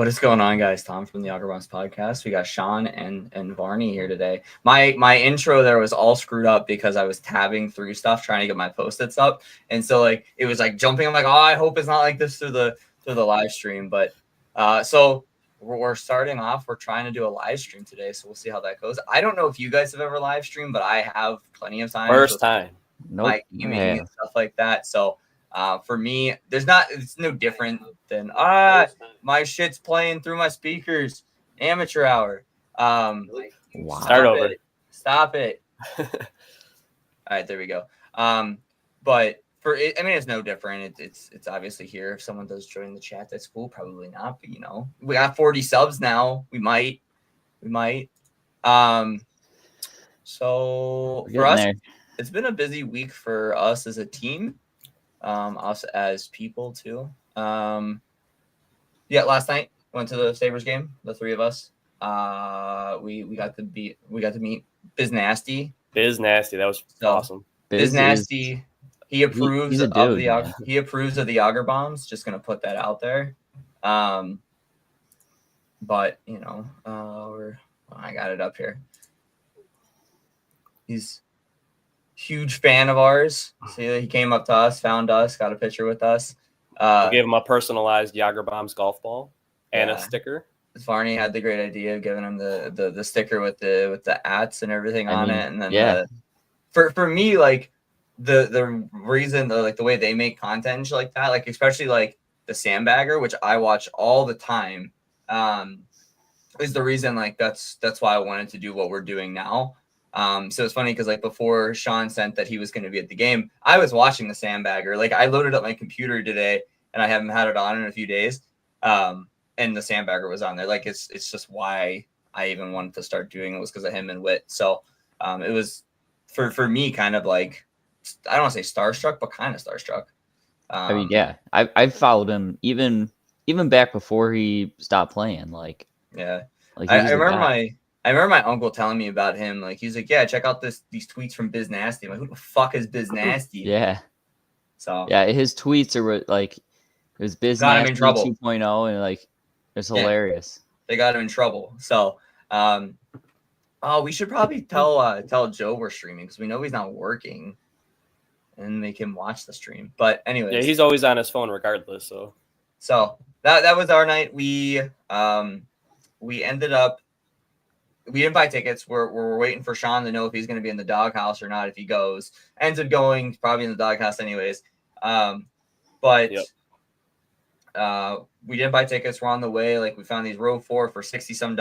What is going on, guys? Tom from the JagrBombs PodCast. We got Sean and Varney here today. My intro there was all screwed up because I was tabbing through stuff trying to get my post-its up, and so like it was like jumping. I'm like, oh, I hope it's not like this through the live stream. But so we're starting off. We're trying to do a live stream today, so we'll see how that goes. I don't know if you guys have ever live streamed, but I have plenty of times. First time. My gaming and stuff like that. So. For me, it's no different than my shit's playing through my speakers. Amateur hour. Wow. Start over. Stop it. All right, there we go. But for it, I mean, it's no different. It's obviously here. If someone does join the chat, that's cool. Probably not, but we got 40 subs now. We might. So for us, it's been a busy week for us as a team. Us as people too. Last night went to the Sabres game. The three of us. We got to meet Biz Nasty. Biz Nasty, that was awesome. Biz Nasty. He approves of the JagrBombs. Just gonna put that out there. But I got it up here. He's huge fan of ours. See, he came up to us, found us, got a picture with us. I gave him a personalized JagrBombs golf ball and a sticker. Varney had the great idea of giving him the sticker with the ats and everything on it. And then for me, like the reason the way they make content and shit like that, like especially like the Sandbagger, which I watch all the time, is the reason like that's why I wanted to do what we're doing now. So it's funny because like before Sean sent that he was going to be at the game, I was watching the Sandbagger. Like I loaded up my computer today and I haven't had it on in a few days. And the Sandbagger was on there. Like it's just why I even wanted to start doing it was because of him and Wit. So it was for me kind of like, I don't want to say starstruck, but kind of starstruck. I mean, yeah, I've followed him even back before he stopped playing. Like, yeah, like I remember my uncle telling me about him. Like he's like, yeah, check out these tweets from Biz Nasty. I'm like, who the fuck is Biz Nasty? Yeah. So yeah, his tweets are like, it was Biz Nasty 2.0, and like it's hilarious. They got him in trouble. So, we should probably tell Joe we're streaming because we know he's not working, and make him watch the stream. But anyways, yeah, he's always on his phone regardless. So that was our night. We ended up. We didn't buy tickets. We're waiting for Sean to know if he's going to be in the doghouse or not. If he goes, ends up going, probably in the doghouse anyways. We didn't buy tickets. We're on the way. Like we found these row 4 for $60-some.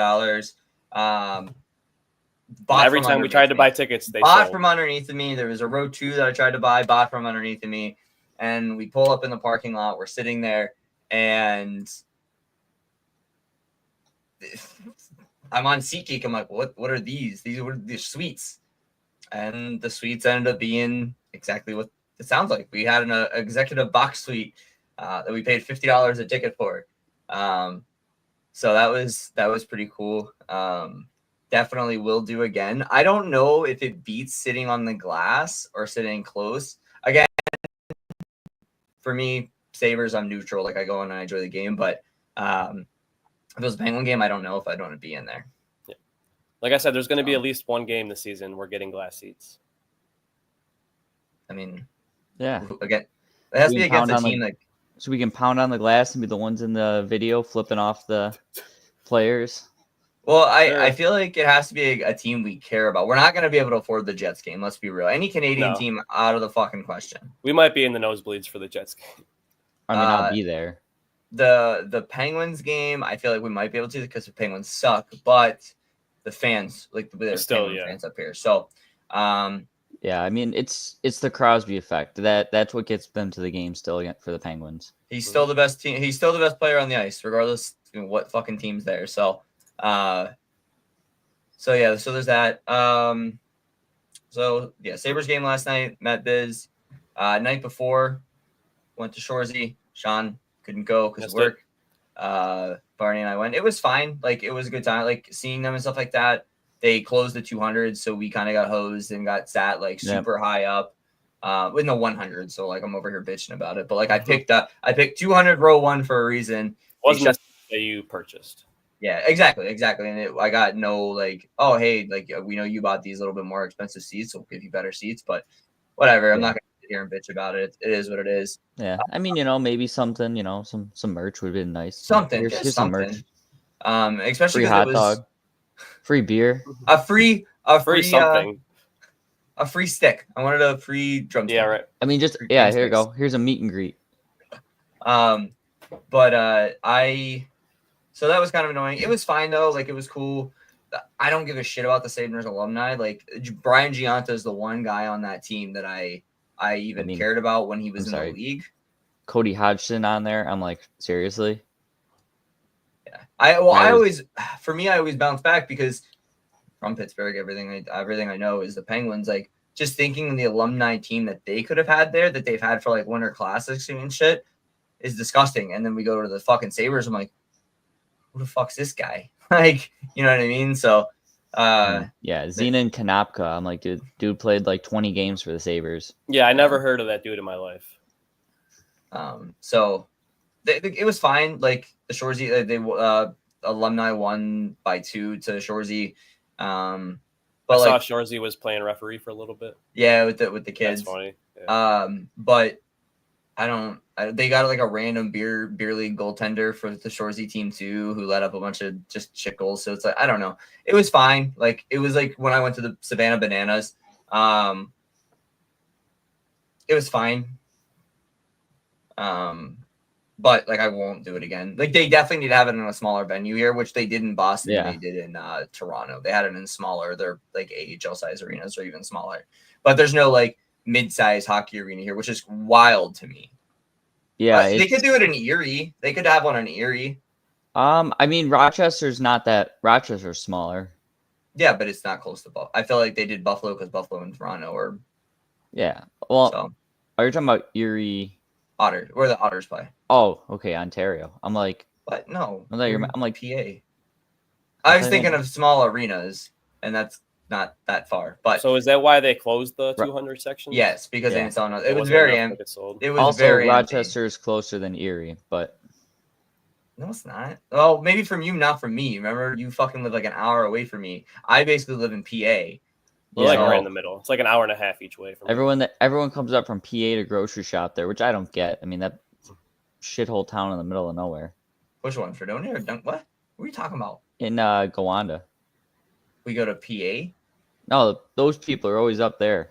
Every time we tried to buy tickets, they bought sold. From underneath of me. There was a row 2 that I tried to buy, bought from underneath of me, and we pull up in the parking lot. We're sitting there, and I'm on SeatGeek. I'm like, what are these? These were the suites. And the suites ended up being exactly what it sounds like. We had an executive box suite that we paid $50 a ticket for. So that was pretty cool. Definitely will do again. I don't know if it beats sitting on the glass or sitting close. Again, for me, Sabres, I'm neutral. Like I go in and I enjoy the game, but if it was a Penguin game, I don't know if I'd want to be in there. Yeah. Like I said, there's going to be at least one game this season we're getting glass seats. I mean, yeah. Again, it has to be against a team so we can pound on the glass and be the ones in the video flipping off the players. Well, I feel like it has to be a team we care about. We're not going to be able to afford the Jets game. Let's be real. Any Canadian team out of the fucking question. We might be in the nosebleeds for the Jets game. I mean, I'll be there. The Penguins game, I feel like we might be able to because the Penguins suck, but the fans, like there's still fans up here. So, yeah, I mean it's the Crosby effect. That's what gets them to the game still again for the Penguins. He's still the best team. He's still the best player on the ice, regardless of what fucking team's there. So, so there's that. Sabres game last night. Met Biz. Night before, went to Shoresy. Sean couldn't go because of work. Barney and I went. It was fine. Like it was a good time. Like seeing them and stuff like that. They closed the 200, so we kind of got hosed and got sat like super high up. With no 100, so like I'm over here bitching about it. But like I picked 200 row 1 for a reason. Wasn't that you purchased. Yeah, exactly. And I got no like, oh hey, like we know you bought these a little bit more expensive seats, so we'll give you better seats. But whatever, I'm not gonna sit here and bitch about it. It is what it is. Yeah, I mean, maybe something, some merch would have been nice. Something, Here's just some something. merch. Especially Free because hot it was dog, free beer. a free something. A free stick. I wanted a free drumstick. Yeah, right. I mean, just here you go. Here's a meet and greet. But so that was kind of annoying. It was fine though. Like it was cool. I don't give a shit about the Sabres alumni. Like Brian Giunta is the one guy on that team that I cared about when he was in the league. Cody Hodgson on there. I'm like, seriously? Yeah. I always bounce back because from Pittsburgh, everything I know is the Penguins. Like just thinking the alumni team that they could have had there, that they've had for like Winter Classics and shit, is disgusting. And then we go to the fucking Sabres. I'm like, who the fuck's this guy? Like, you know what I mean? So, Zenon Konopka. I'm like, dude played like 20 games for the Sabres. Yeah, I never heard of that dude in my life. So it was fine. Like the Shoresy, they alumni won by 2 to Shoresy. But I saw Shoresy was playing referee for a little bit. Yeah, with the kids. That's funny. Yeah. But they got like a random beer league goaltender for the Shoresy team too, who let up a bunch of just shit goals. So it's like, I don't know. It was fine. Like it was like when I went to the Savannah Bananas, it was fine. But like I won't do it again. Like they definitely need to have it in a smaller venue here, which they did in Boston. Yeah. They did in Toronto. They had it in smaller. They're like AHL size arenas or even smaller. But there's no like mid-size hockey arena here, which is wild to me. Yeah, they could do it in Erie. They could have one in Erie. I mean Rochester's not that. Rochester's smaller. Yeah, but it's not close to Buffalo. I feel like they did Buffalo because Buffalo and Toronto are. Yeah. Well, are you talking about Erie? Otter, where the Otters play. Oh, okay, Ontario. I'm like, what? No, I'm like PA. I was thinking of small arenas, and that's not that far. But so is that why they closed the 200 section? Yes, because they didn't sell enough. It was very empty. It was also very Rochester is closer than Erie, but no, it's not. Well, maybe from you, not from me. Remember, you fucking live like an hour away from me. I basically live in PA. We're like right in the middle. It's like an hour and a half each way from everyone comes up from PA to grocery shop there, which I don't get. I mean that shithole town in the middle of nowhere. Which one, Fredonia or Dunk? What are you talking about? In Gowanda. We go to PA. No, those people are always up there.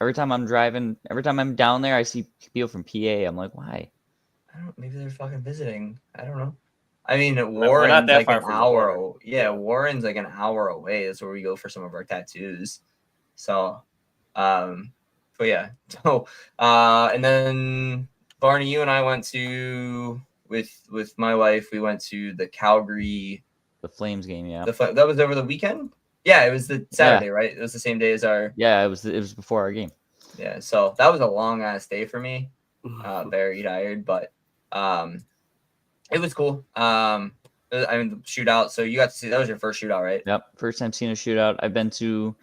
Every time I'm driving, every time I'm down there, I see people from PA. I'm like, why? I don't. Maybe they're fucking visiting. I don't know. I mean, Warren's like an hour. Yeah, Warren's like an hour away. That's where we go for some of our tattoos. So, but yeah. So, and then Barney, you and I went to with my wife. We went to the Calgary, the Flames game. Yeah, that was over the weekend. Yeah, it was the Saturday, right? It was the same day as our. Yeah, it was before our game. Yeah, so that was a long ass day for me. Very tired, but it was cool. I mean, the shootout. So you got to see that was your first shootout, right? Yep, first time seeing a shootout. I've been to,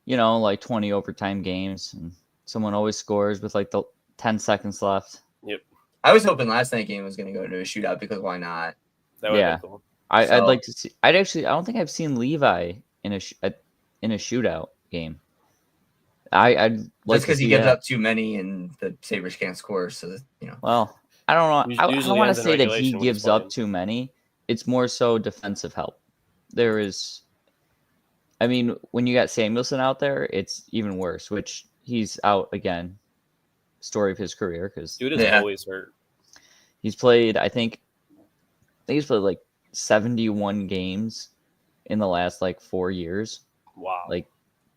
like 20 overtime games, and someone always scores with like the 10 seconds left. Yep. I was hoping last night game was going to go into a shootout because why not? That would be cool. I'd like to see. I don't think I've seen Levi in a shootout game. I'd like because he gives up too many and the Sabres can't score. So Well, I don't know. I don't want to say that he gives up too many. It's more so defensive help. There is. I mean, when you got Samuelson out there, it's even worse. Which he's out again. Story of his career because dude is always hurt. He's played. I think he's played like 71 games in the last like 4 years. Wow. Like,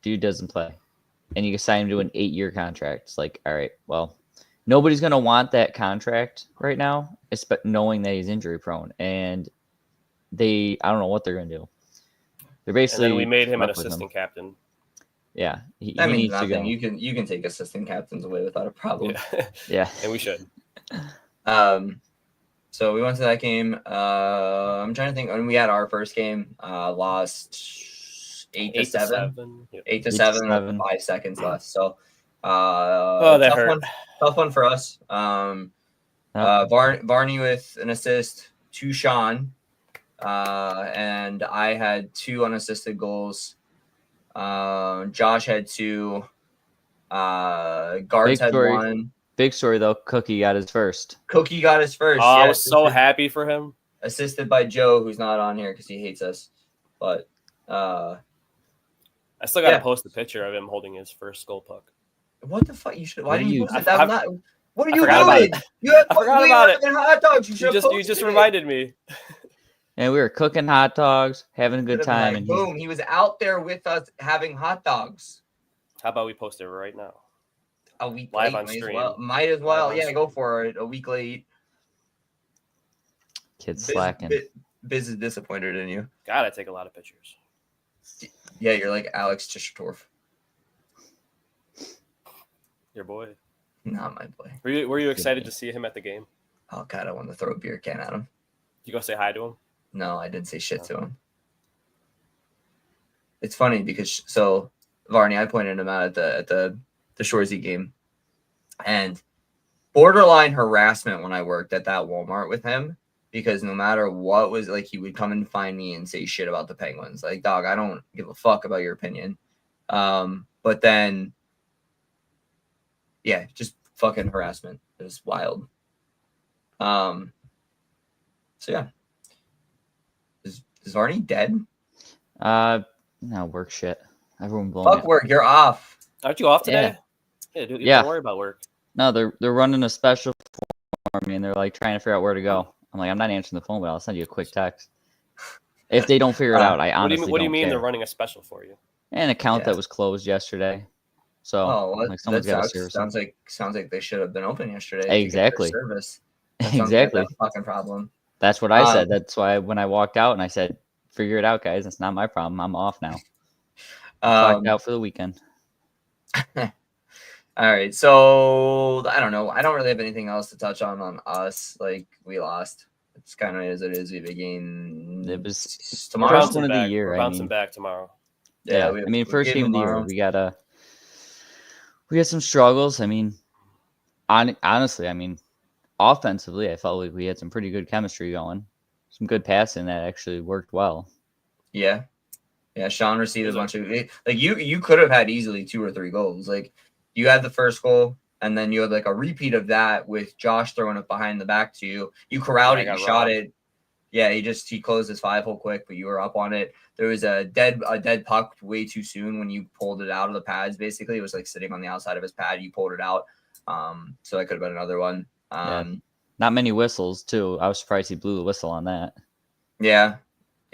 dude doesn't play. And you can sign him to an 8-year contract. It's like, all right, well, nobody's going to want that contract right now, knowing that he's injury prone. And I don't know what they're going to do. They're basically. And then we made him an assistant captain. Yeah. That means nothing. You can take assistant captains away without a problem. Yeah. And we should. So we went to that game. I'm trying to think. When we had our first game, lost 8-7. 8-7 with 5 seconds left. So that hurt. Tough one for us. Barney with an assist to Sean. and I had 2 unassisted goals. Josh had 2. Guards had 1. Big story though. Cookie got his first. Cookie got his first. Oh, yeah, I was so happy for him. Assisted by Joe, who's not on here because he hates us. But I still got to post a picture of him holding his first goal puck. What the fuck? You should. Why didn't you post it? What are you doing? I forgot about it. Hot dogs. You just reminded me. And we were cooking hot dogs, having a good time. And boom, he was out there with us having hot dogs. How about we post it right now? A week live late, on stream. Might as well. Yeah, go for it. A week late. Kids slacking. Biz is disappointed in you. God, I take a lot of pictures. Yeah, you're like Alex Tischendorf. Your boy. Not my boy. Were you excited to see him at the game? Oh God, I want to throw a beer can at him. You go say hi to him? No, I didn't say shit to him. It's funny because Varney, I pointed him out at the Shoresy game, and borderline harassment when I worked at that Walmart with him, because no matter what was like, he would come and find me and say shit about the Penguins. Like, dog, I don't give a fuck about your opinion. But then, yeah, just fucking harassment. It was wild. So yeah. Is Varney dead? No, work shit. Everyone blowing Fuck work, you're off. Aren't you off today? Yeah, dude, don't worry about work. No, they're running a special for me, and they're like trying to figure out where to go. I'm like, I'm not answering the phone, but I'll send you a quick text. If they don't figure it out, I honestly What do you mean care. they're running a special for you? An account that was closed yesterday. So someone's got a service. Sounds like they should have been open yesterday. Exactly. Service. Exactly. That's a fucking problem. That's what I said. That's why when I walked out and I said, figure it out, guys. It's not my problem. I'm off now. Clocked out for the weekend. All right. So I don't know. I don't really have anything else to touch on us. Like, we lost. It's kind of as it is. We begin. It was tomorrow. First one of the year. We're bouncing back tomorrow. Yeah. I mean, first game of the year. We got some struggles. I mean, honestly, offensively, I felt like we had some pretty good chemistry going. Some good passing that actually worked well. Yeah. Yeah, Sean received a bunch of you could have had easily 2 or 3 goals. Like, you had the first goal, and then you had like a repeat of that with Josh throwing it behind the back to you. You corralled it, you shot it. Yeah, he closed his 5-hole quick, but you were up on it. There was a dead puck way too soon when you pulled it out of the pads. Basically, it was like sitting on the outside of his pad. You pulled it out, so that could have been another one. Not many whistles too. I was surprised he blew the whistle on that. Yeah,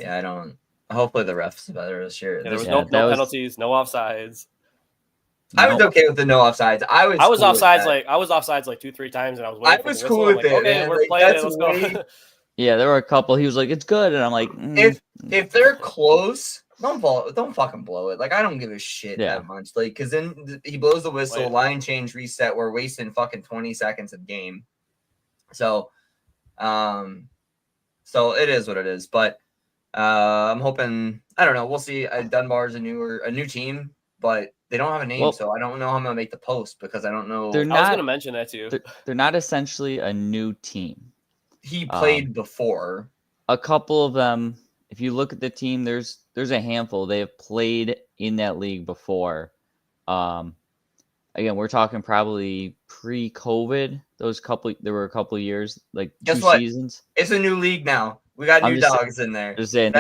I don't. Hopefully the refs better this year. Yeah, there was no penalties, no offsides. I was okay with the no offsides. I was cool offsides like 2-3 times, and I was waiting. I was cool with it. Okay, we're playing it. Let's go. Yeah, there were a couple. He was like, "It's good," and I'm like, if they're close, don't fucking blow it. Like, I don't give a shit that much. Like, because then he blows the whistle, line change, reset. We're wasting fucking 20 seconds of game. So it is what it is. But I'm hoping. I don't know. We'll see. Dunbar's a new team, but they don't have a name, so I don't know how I'm gonna make the post because I don't know. I was gonna mention that too. They're not essentially a new team. He played before. A couple of them. If you look at the team, there's a handful. They have played in that league before. Again, we're talking probably pre-COVID. There were a couple of years, like Guess 2 what? seasons. It's a new league now. We got new dogs in there. Just saying,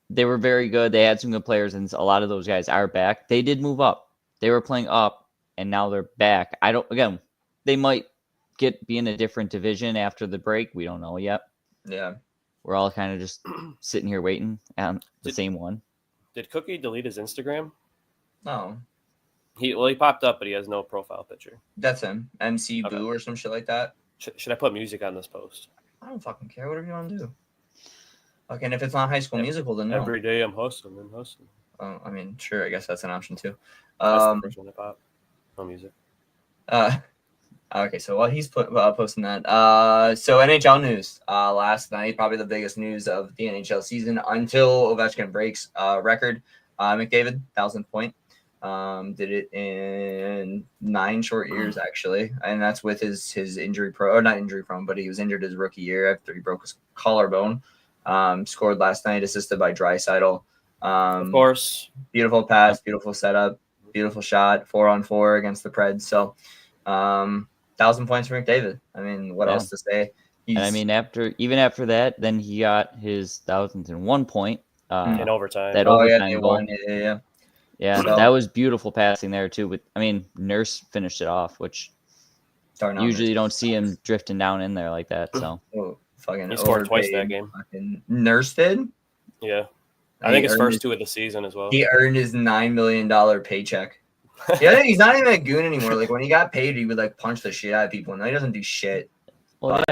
they were very good. They had some good players, and a lot of those guys are back. They did move up. They were playing up, and now they're back. They might be in a different division after the break. We don't know yet. Yeah. We're all kind of just sitting here waiting on the same one. Did Cookie delete his Instagram? No. He popped up, but he has no profile picture. That's him. MC Boo or some shit like that. Should I put music on this post? I don't fucking care. Whatever you want to do. Okay, and if it's not High School Musical, then no. Every day I'm hustling. Oh, I mean, sure. I guess that's an option too. That's the first one to pop. No music. Okay, so while he's posting that, so NHL news. Last night, probably the biggest news of the NHL season until Ovechkin breaks record. McDavid, 1,000th point. Did it in 9 short years, actually, and that's with his injury not injury prone, but he was injured his rookie year after he broke his collarbone. Scored last night, assisted by Draisaitl. Of course. Beautiful pass, beautiful setup, beautiful shot, 4-on-4 against the Preds. So, 1,000 points for McDavid. I mean, what else to say? And I mean, after that, then he got his 1,001 point in overtime. That overtime goal. Yeah, so, that was beautiful passing there too. But I mean, Nurse finished it off, which usually you don't see him drifting down in there like that. So he scored twice that game. Nurse did. Yeah, I think his first 2 of the season as well. He earned his $9 million paycheck. Yeah, he's not even a goon anymore. Like when he got paid, he would like punch the shit out of people. Now he doesn't do shit. Well,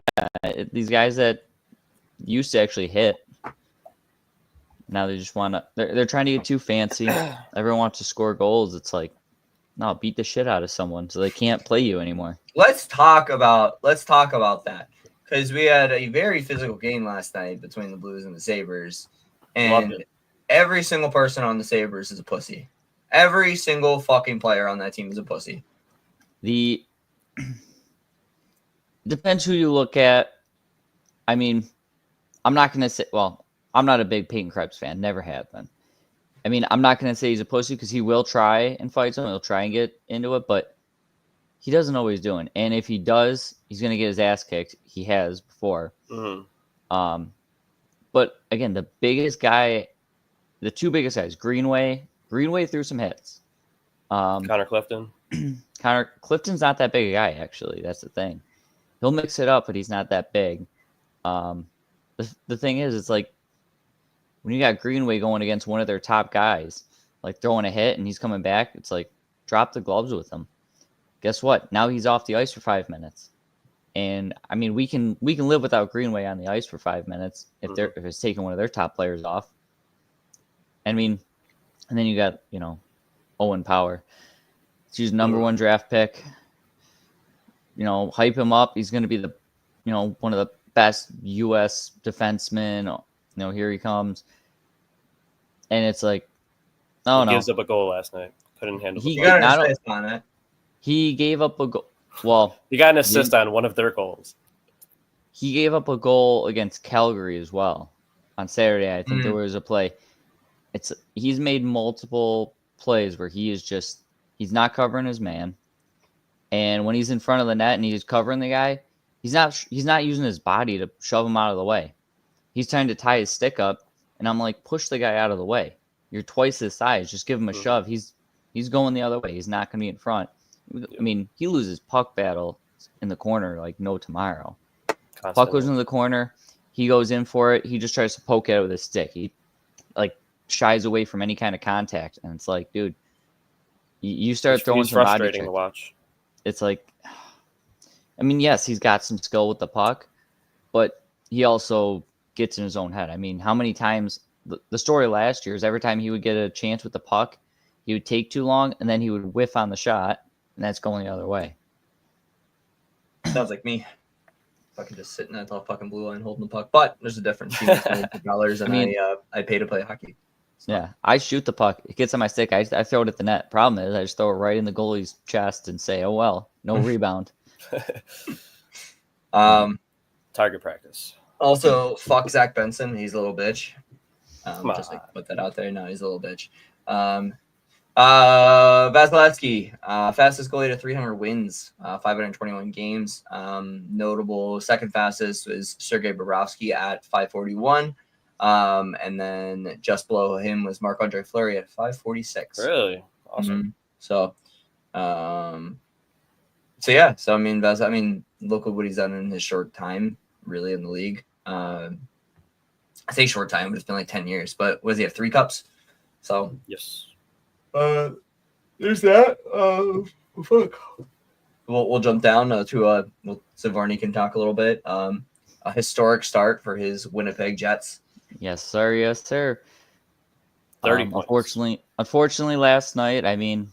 yeah, these guys that used to actually hit, now they just want to. They're trying to get too fancy. Everyone wants to score goals. It's like, no, beat the shit out of someone so they can't play you anymore. Let's talk about that because we had a very physical game last night between the Blues and the Sabres, and every single person on the Sabres is a pussy. Every single fucking player on that team is a pussy. Depends who you look at. I mean, I'm not going to say, well, I'm not a big Peyton Krebs fan. Never have been. I mean, I'm not going to say he's a pussy because he will try and fight someone. He'll try and get into it, but he doesn't always do it. And if he does, he's going to get his ass kicked. He has before. Mm-hmm. But again, the two biggest guys, Greenway threw some hits. Connor Clifton. Connor Clifton's not that big a guy, actually. That's the thing. He'll mix it up, but he's not that big. The thing is, it's like when you got Greenway going against one of their top guys, like throwing a hit and he's coming back, it's like drop the gloves with him. Guess what? Now he's off the ice for 5 minutes. And I mean, we can live without Greenway on the ice for 5 minutes if it's taking one of their top players off. I mean, and then you got, Owen Power. He's number 1 draft pick. Hype him up. He's going to be the, one of the best U.S. defensemen. Here he comes. And it's like, oh no. He gives up a goal last night. Couldn't handle it. He got an assist on it. He gave up a goal. Well, he got an assist on one of their goals. He gave up a goal against Calgary as well on Saturday. I think there was a play. He's made multiple plays where he's not covering his man. And when he's in front of the net and he's covering the guy, he's not using his body to shove him out of the way. He's trying to tie his stick up, and I'm like, push the guy out of the way. You're twice his size. Just give him a shove. He's going the other way. He's not going to be in front. I mean, he loses puck battle in the corner like no tomorrow. Constantly. Puck goes into the corner. He goes in for it. He just tries to poke it with his stick. He shies away from any kind of contact, and it's like, dude, you start throwing some body frustrating to watch. It's like, I mean, yes, he's got some skill with the puck, but he also gets in his own head. I mean, how many times the story last year is every time he would get a chance with the puck, he would take too long, and then he would whiff on the shot, and that's going the other way. Sounds like me. Fucking just sitting at the fucking blue line holding the puck. But there's a difference. $2 and I pay to play hockey. So. Yeah, I shoot the puck. It gets on my stick. I throw it at the net. Problem is, I just throw it right in the goalie's chest and say, "Oh well, no rebound." Target practice. Also, fuck Zach Benson. He's a little bitch. Just put that out there. No, he's a little bitch. Vasilevsky, fastest goalie to 300 wins, 521 games. Notable second fastest was Sergei Bobrovsky at 541. And then just below him was Marc-Andre Fleury at 546. Really? Awesome. Mm-hmm. So I mean, look at what he's done in his short time, really, in the league. I say short time, but it's been like 10 years. But what does he have? 3 cups? So yes. There's that. Fuck. We'll jump down to so Varney can talk a little bit. A historic start for his Winnipeg Jets. Yes, sir. Yes, sir. 30 points. Unfortunately, last night, I mean,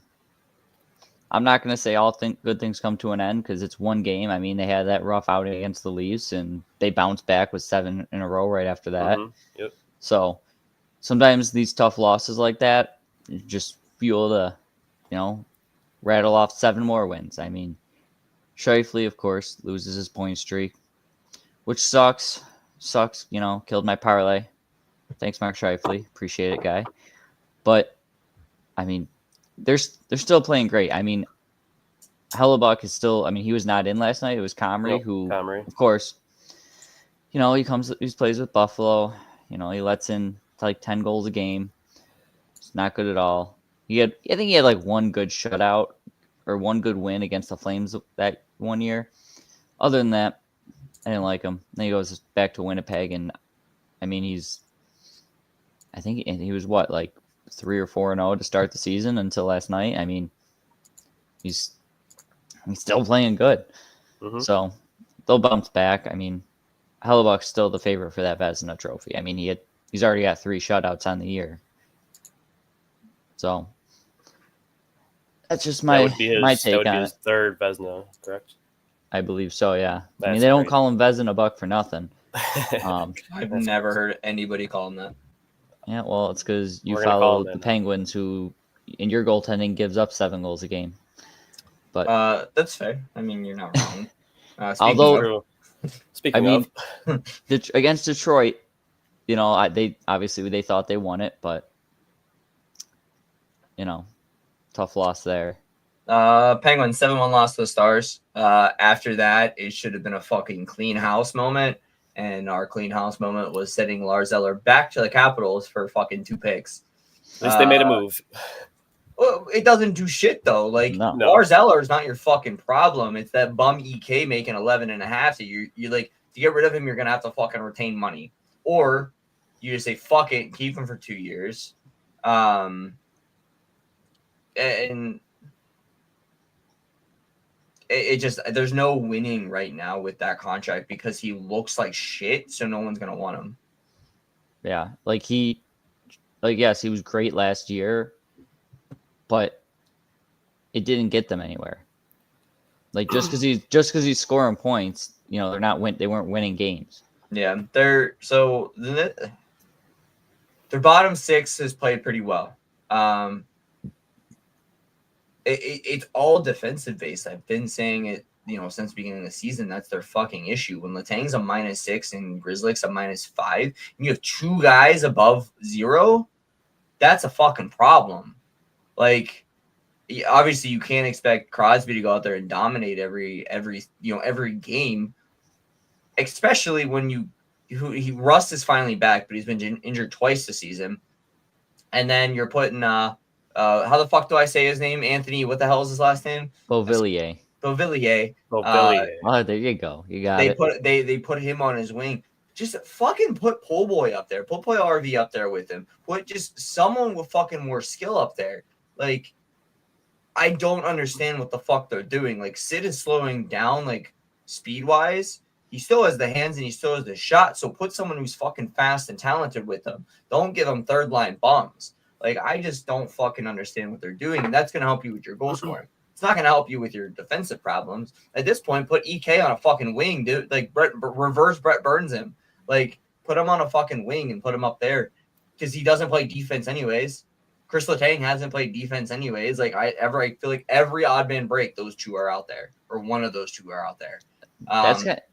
I'm not going to say good things come to an end because it's one game. I mean, they had that rough outing against the Leafs, and they bounced back with 7 in a row right after that. Mm-hmm. Yep. So sometimes these tough losses like that just fuel to, rattle off 7 more wins. I mean, Scheifele, of course, loses his point streak, which sucks. sucks. Killed my parlay. Thanks, Mark Scheifele. Appreciate it, guy. But I mean, they're still playing great. I mean, Hellebuck is still. I mean, he was not in last night. It was Comrie, Comrie. Of course, he plays with Buffalo. He lets in like 10 goals a game. It's not good at all. I think he had like one good shutout or one good win against the Flames that one year. Other than that, I didn't like him. Then he goes back to Winnipeg, and I mean, I think he was like 3 or 4-0 to start the season until last night. I mean, he's still playing good. Mm-hmm. So they'll bounce back. I mean, Hellebuck's still the favorite for that Vezina trophy. I mean, he's already got 3 shutouts on the year. So that's just my take on it. That would be his third Vezina, correct? I believe so, yeah. I mean, they don't call him Vezina Buck for nothing. I've never heard anybody call him that. Yeah, well, it's because you follow the Penguins, who in your goaltending gives up 7 goals a game. But that's fair. I mean, you're not wrong. Speaking of, against Detroit, they thought they won it, but tough loss there. Penguins 7-1 loss to the Stars. After that, it should have been a fucking clean house moment. And our clean house moment was sending Lars Eller back to the Capitals for fucking 2 picks. At least they made a move. Well, it doesn't do shit though. Like Lars Eller is not your fucking problem. It's that bum EK making 11.5. So you like to get rid of him, you're gonna have to fucking retain money, or you just say fuck it, and keep him for 2 years. And it just, there's no winning right now with that contract because he looks like shit, so no one's gonna want him. Yeah, yes, he was great last year, but it didn't get them anywhere. Like just because he's scoring points, they weren't winning games. Yeah, their bottom 6 has played pretty well. It's all defensive based. I've been saying it, since the beginning of the season. That's their fucking issue. When Letang's a -6 and Grzelcyk's a -5, and you have 2 guys above 0, that's a fucking problem. Like, obviously, you can't expect Crosby to go out there and dominate every game, especially when Rust is finally back, but he's been injured twice this season, and then you're putting how the fuck do I say his name? Anthony, what the hell is his last name? Beauvillier. Oh, there you go. You got it. They put him on his wing. Just fucking put Pole Boy up there. Put Boy RV up there with him. Put just someone with fucking more skill up there. Like, I don't understand what the fuck they're doing. Like, Sid is slowing down, like, speed-wise. He still has the hands and he still has the shot. So put someone who's fucking fast and talented with him. Don't give him third-line bums. Like, I just don't fucking understand what they're doing, and that's going to help you with your goal scoring. It's not going to help you with your defensive problems. At this point, put EK on a fucking wing, dude. Like, reverse Brett Burns him. Like, put him on a fucking wing and put him up there because he doesn't play defense anyways. Chris Letang hasn't played defense anyways. Like, I feel like every odd man break, those 2 are out there, or one of those 2 are out there.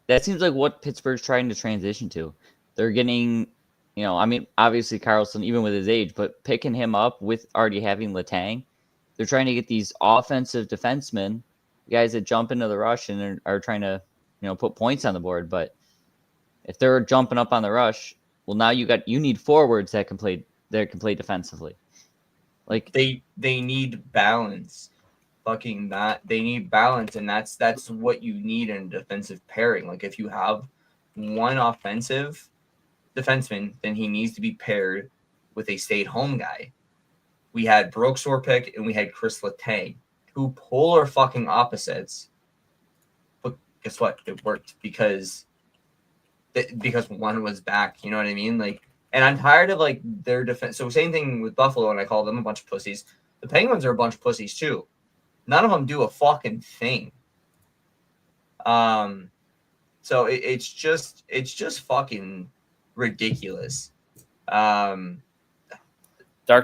That seems like what Pittsburgh's trying to transition to. They're getting... I mean, obviously Karlsson, even with his age, but picking him up with already having Letang, they're trying to get these offensive defensemen, guys that jump into the rush and are trying to, put points on the board. But if they're jumping up on the rush, well, now you need forwards that can play defensively. Like they need balance, fucking that they need balance, and that's what you need in a defensive pairing. Like if you have one offensive defenseman, then he needs to be paired with a stay-at-home guy. We had Brooks Orpik and we had Chris Letang, 2 polar fucking opposites. But guess what? It worked because one was back. You know what I mean? Like, and I'm tired of like their defense. So same thing with Buffalo, and I call them a bunch of pussies. The Penguins are a bunch of pussies too. None of them do a fucking thing. So it's just fucking ridiculous. Dark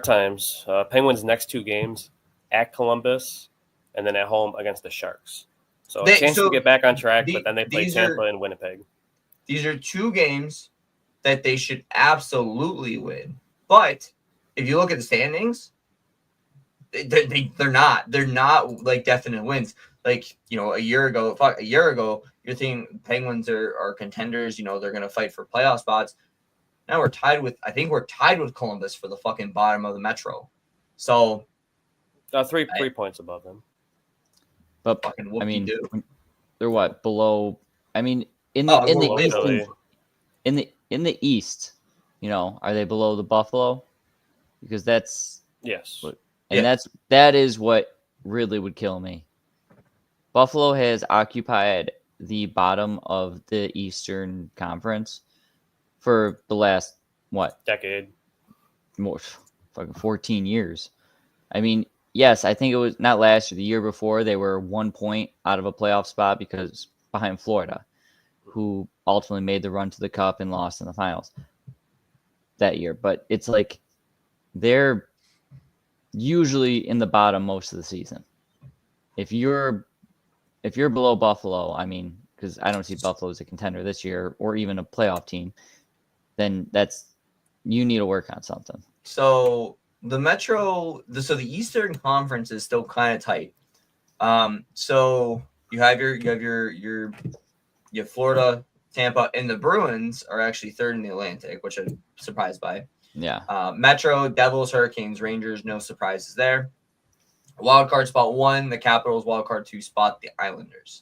times. Penguins' next 2 games at Columbus and then at home against the Sharks. So a chance to get back on track, but then they play Tampa and Winnipeg. These are 2 games that they should absolutely win. But if you look at the standings, they're not like definite wins. Like, a year ago, you're thinking Penguins are contenders. They're going to fight for playoff spots. Now we're tied with Columbus for the fucking bottom of the Metro. So 3 points above them. But I mean, they're what below? I mean, in the East, are they below the Buffalo? Because that's yes, that is what really would kill me. Buffalo has occupied the bottom of the Eastern Conference for the last decade, more fucking 14 years. I mean, yes, I think it was not last year, the year before they were 1 point out of a playoff spot because behind Florida, who ultimately made the run to the Cup and lost in the finals that year. But it's like they're usually in the bottom most of the season. If you're below Buffalo, I mean, because I don't see Buffalo as a contender this year or even a playoff team, then you need to work on something. So the Metro, the Eastern Conference is still kind of tight. So you have your Florida, Tampa, and the Bruins are actually third in the Atlantic, which I'm surprised by. Yeah. Metro, Devils, Hurricanes, Rangers, no surprises there. Wild card spot 1, the Capitals. Wild card 2 spot, the Islanders.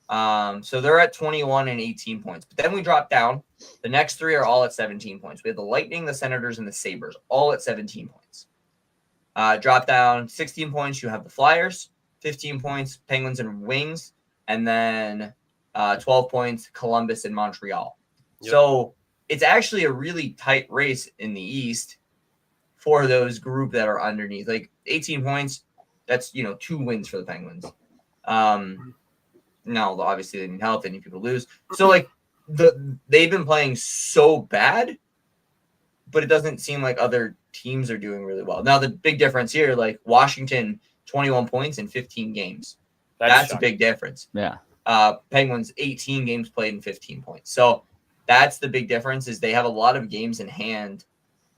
So they're at 21 and 18 points. But then we drop down. The next 3 are all at 17 points. We have the Lightning, the Senators, and the Sabres, all at 17 points. Drop down 16 points. You have the Flyers, 15 points, Penguins and Wings, and then 12 points, Columbus and Montreal. Yep. So it's actually a really tight race in the East for those group that are underneath. Like 18 points, that's 2 wins for the Penguins. No, obviously they need help. They need people to lose. So like they've been playing so bad, but it doesn't seem like other teams are doing really well. Now the big difference here, like Washington, 21 points in 15 games. That's a big difference. Yeah. Penguins, 18 games played and 15 points. So that's the big difference, is they have a lot of games in hand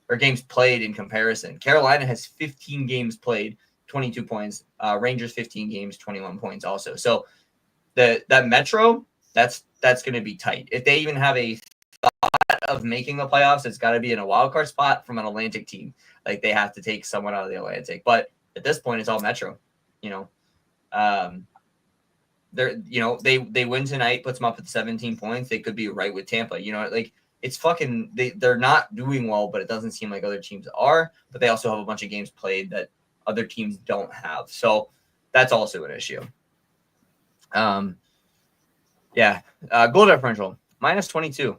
or games played in comparison. Carolina has 15 games played, 22 points. Rangers 15 games, 21 points also. So that Metro, that's going to be tight. If they even have a thought of making the playoffs, it's got to be in a wild card spot from an Atlantic team. Like they have to take someone out of the Atlantic. But at this point, it's all Metro. They win tonight, puts them up at 17 points. They could be right with Tampa. Like it's fucking. They're not doing well, but it doesn't seem like other teams are. But they also have a bunch of games played that other teams don't have. So that's also an issue. Goal differential -22.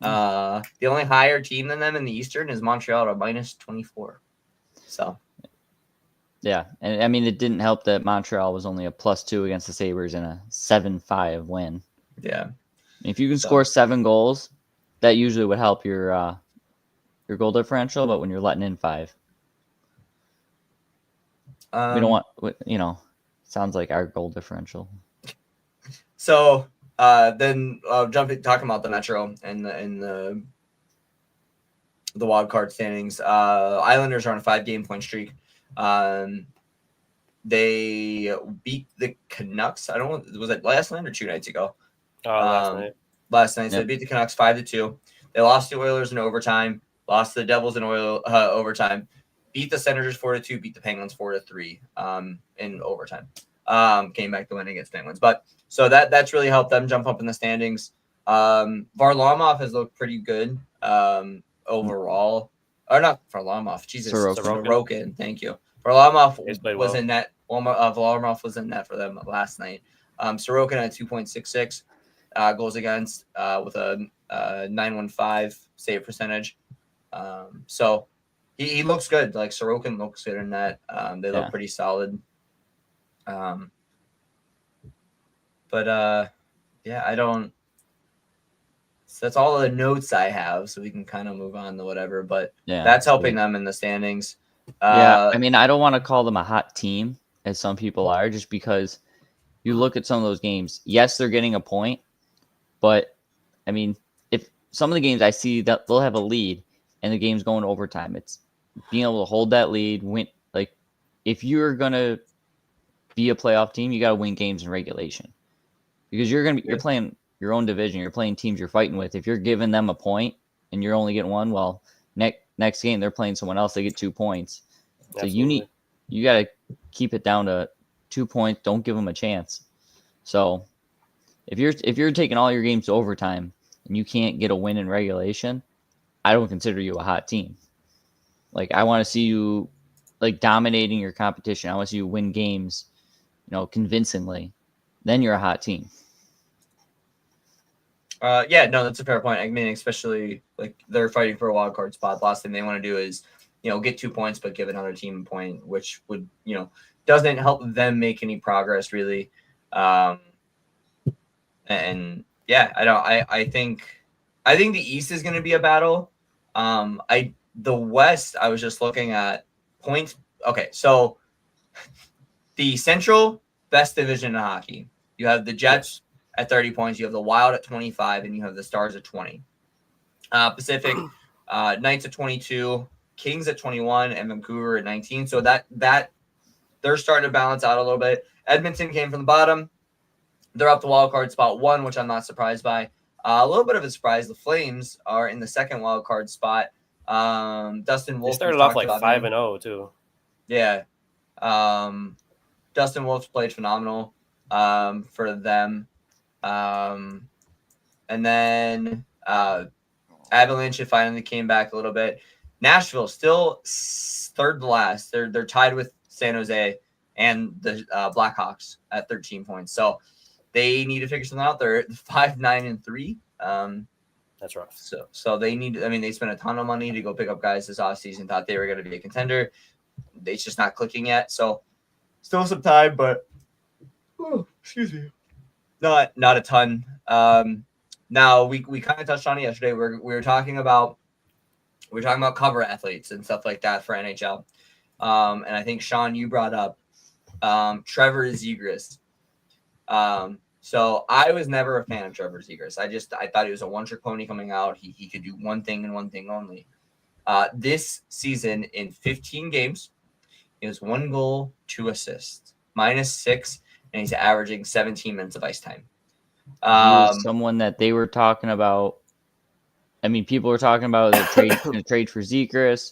The only higher team than them in the Eastern is Montreal at -24. So, yeah, and I mean it didn't help that Montreal was only a +2 against the Sabres in a 7-5 win. Yeah, if you can score 7 goals, that usually would help your goal differential. But when you're letting in 5, we don't want. Sounds like our goal differential. So then talking about the Metro and the wild card standings. Islanders are on a 5-game point streak. They beat the Canucks. I don't know, was it last night or 2 nights ago? Last night. Last night. So they beat the Canucks 5-2. They lost to the Oilers in overtime. Lost to the Devils in overtime. Beat the Senators 4-2. Beat the Penguins 4-3 in overtime. Came back to win against Penguins. But so that's really helped them jump up in the standings. Varlamov has looked pretty good overall. Or not Varlamov. Jesus. Sorokin. Thank you. Varlamov was in net. Varlamov was in net for them last night. Sorokin at 2.66 goals against with a 915 save percentage. So he looks good. Like Sorokin looks good in that. They look pretty solid. I don't. So that's all the notes I have, so we can kind of move on to whatever. But that's helping them in the standings. I mean, I don't want to call them a hot team, as some people are, just because you look at some of those games. Yes, they're getting a point, but I mean, if some of the games I see that they'll have a lead and the game's going to overtime, it's being able to hold that lead, win. Like, if you're gonna be a playoff team, you got to win games in regulation because you're playing your own division, you're playing teams you're fighting with. If you're giving them a point and you're only getting one, well, next game they're playing someone else, they get 2 points. So Absolutely. you got to keep it down to 2 points. Don't give them a chance. So if you're taking all your games to overtime and you can't get a win in regulation, I don't consider you a hot team. Like, I want to see you like dominating your competition. I want to see you win games, convincingly. Then you're a hot team. Yeah, no, that's a fair point. I mean, especially like they're fighting for a wild card spot. The last thing they want to do is, get 2 points but give another team a point, which would, doesn't help them make any progress really. And yeah, I think the East is going to be a battle. The West, I was just looking at points. Okay, so the Central, best division in hockey. You have the Jets at 30 points. You have the Wild at 25, and you have the Stars at 20. Pacific, Knights at 22, Kings at 21, and Vancouver at 19. So that they're starting to balance out a little bit. Edmonton came from the bottom. They're up to wild card spot 1, which I'm not surprised by. A little bit of a surprise. The Flames are in the second wild card spot. Dustin Wolf. They started off like 5-0 too. Yeah. Dustin Wolf's played phenomenal for them. And then Avalanche finally came back a little bit. Nashville still third to last. They're tied with San Jose and the Blackhawks at 13 points. So they need to figure something out. They're 5-9-3. That's rough. So they need. I mean, they spent a ton of money to go pick up guys this offseason. Thought they were going to be a contender. It's just not clicking yet. So still some time, but excuse me, not a ton. Now we kind of touched on it yesterday. We were talking about cover athletes and stuff like that for NHL. And I think Sean, you brought up Trevor Zegras. So I was never a fan of Trevor Zegras. I thought he was a one-trick pony coming out. He could do one thing and one thing only. This season in 15 games, he has 1 goal, 2 assists, -6, and he's averaging 17 minutes of ice time. He was someone that they were talking about. I mean, people were talking about the trade for Zegras.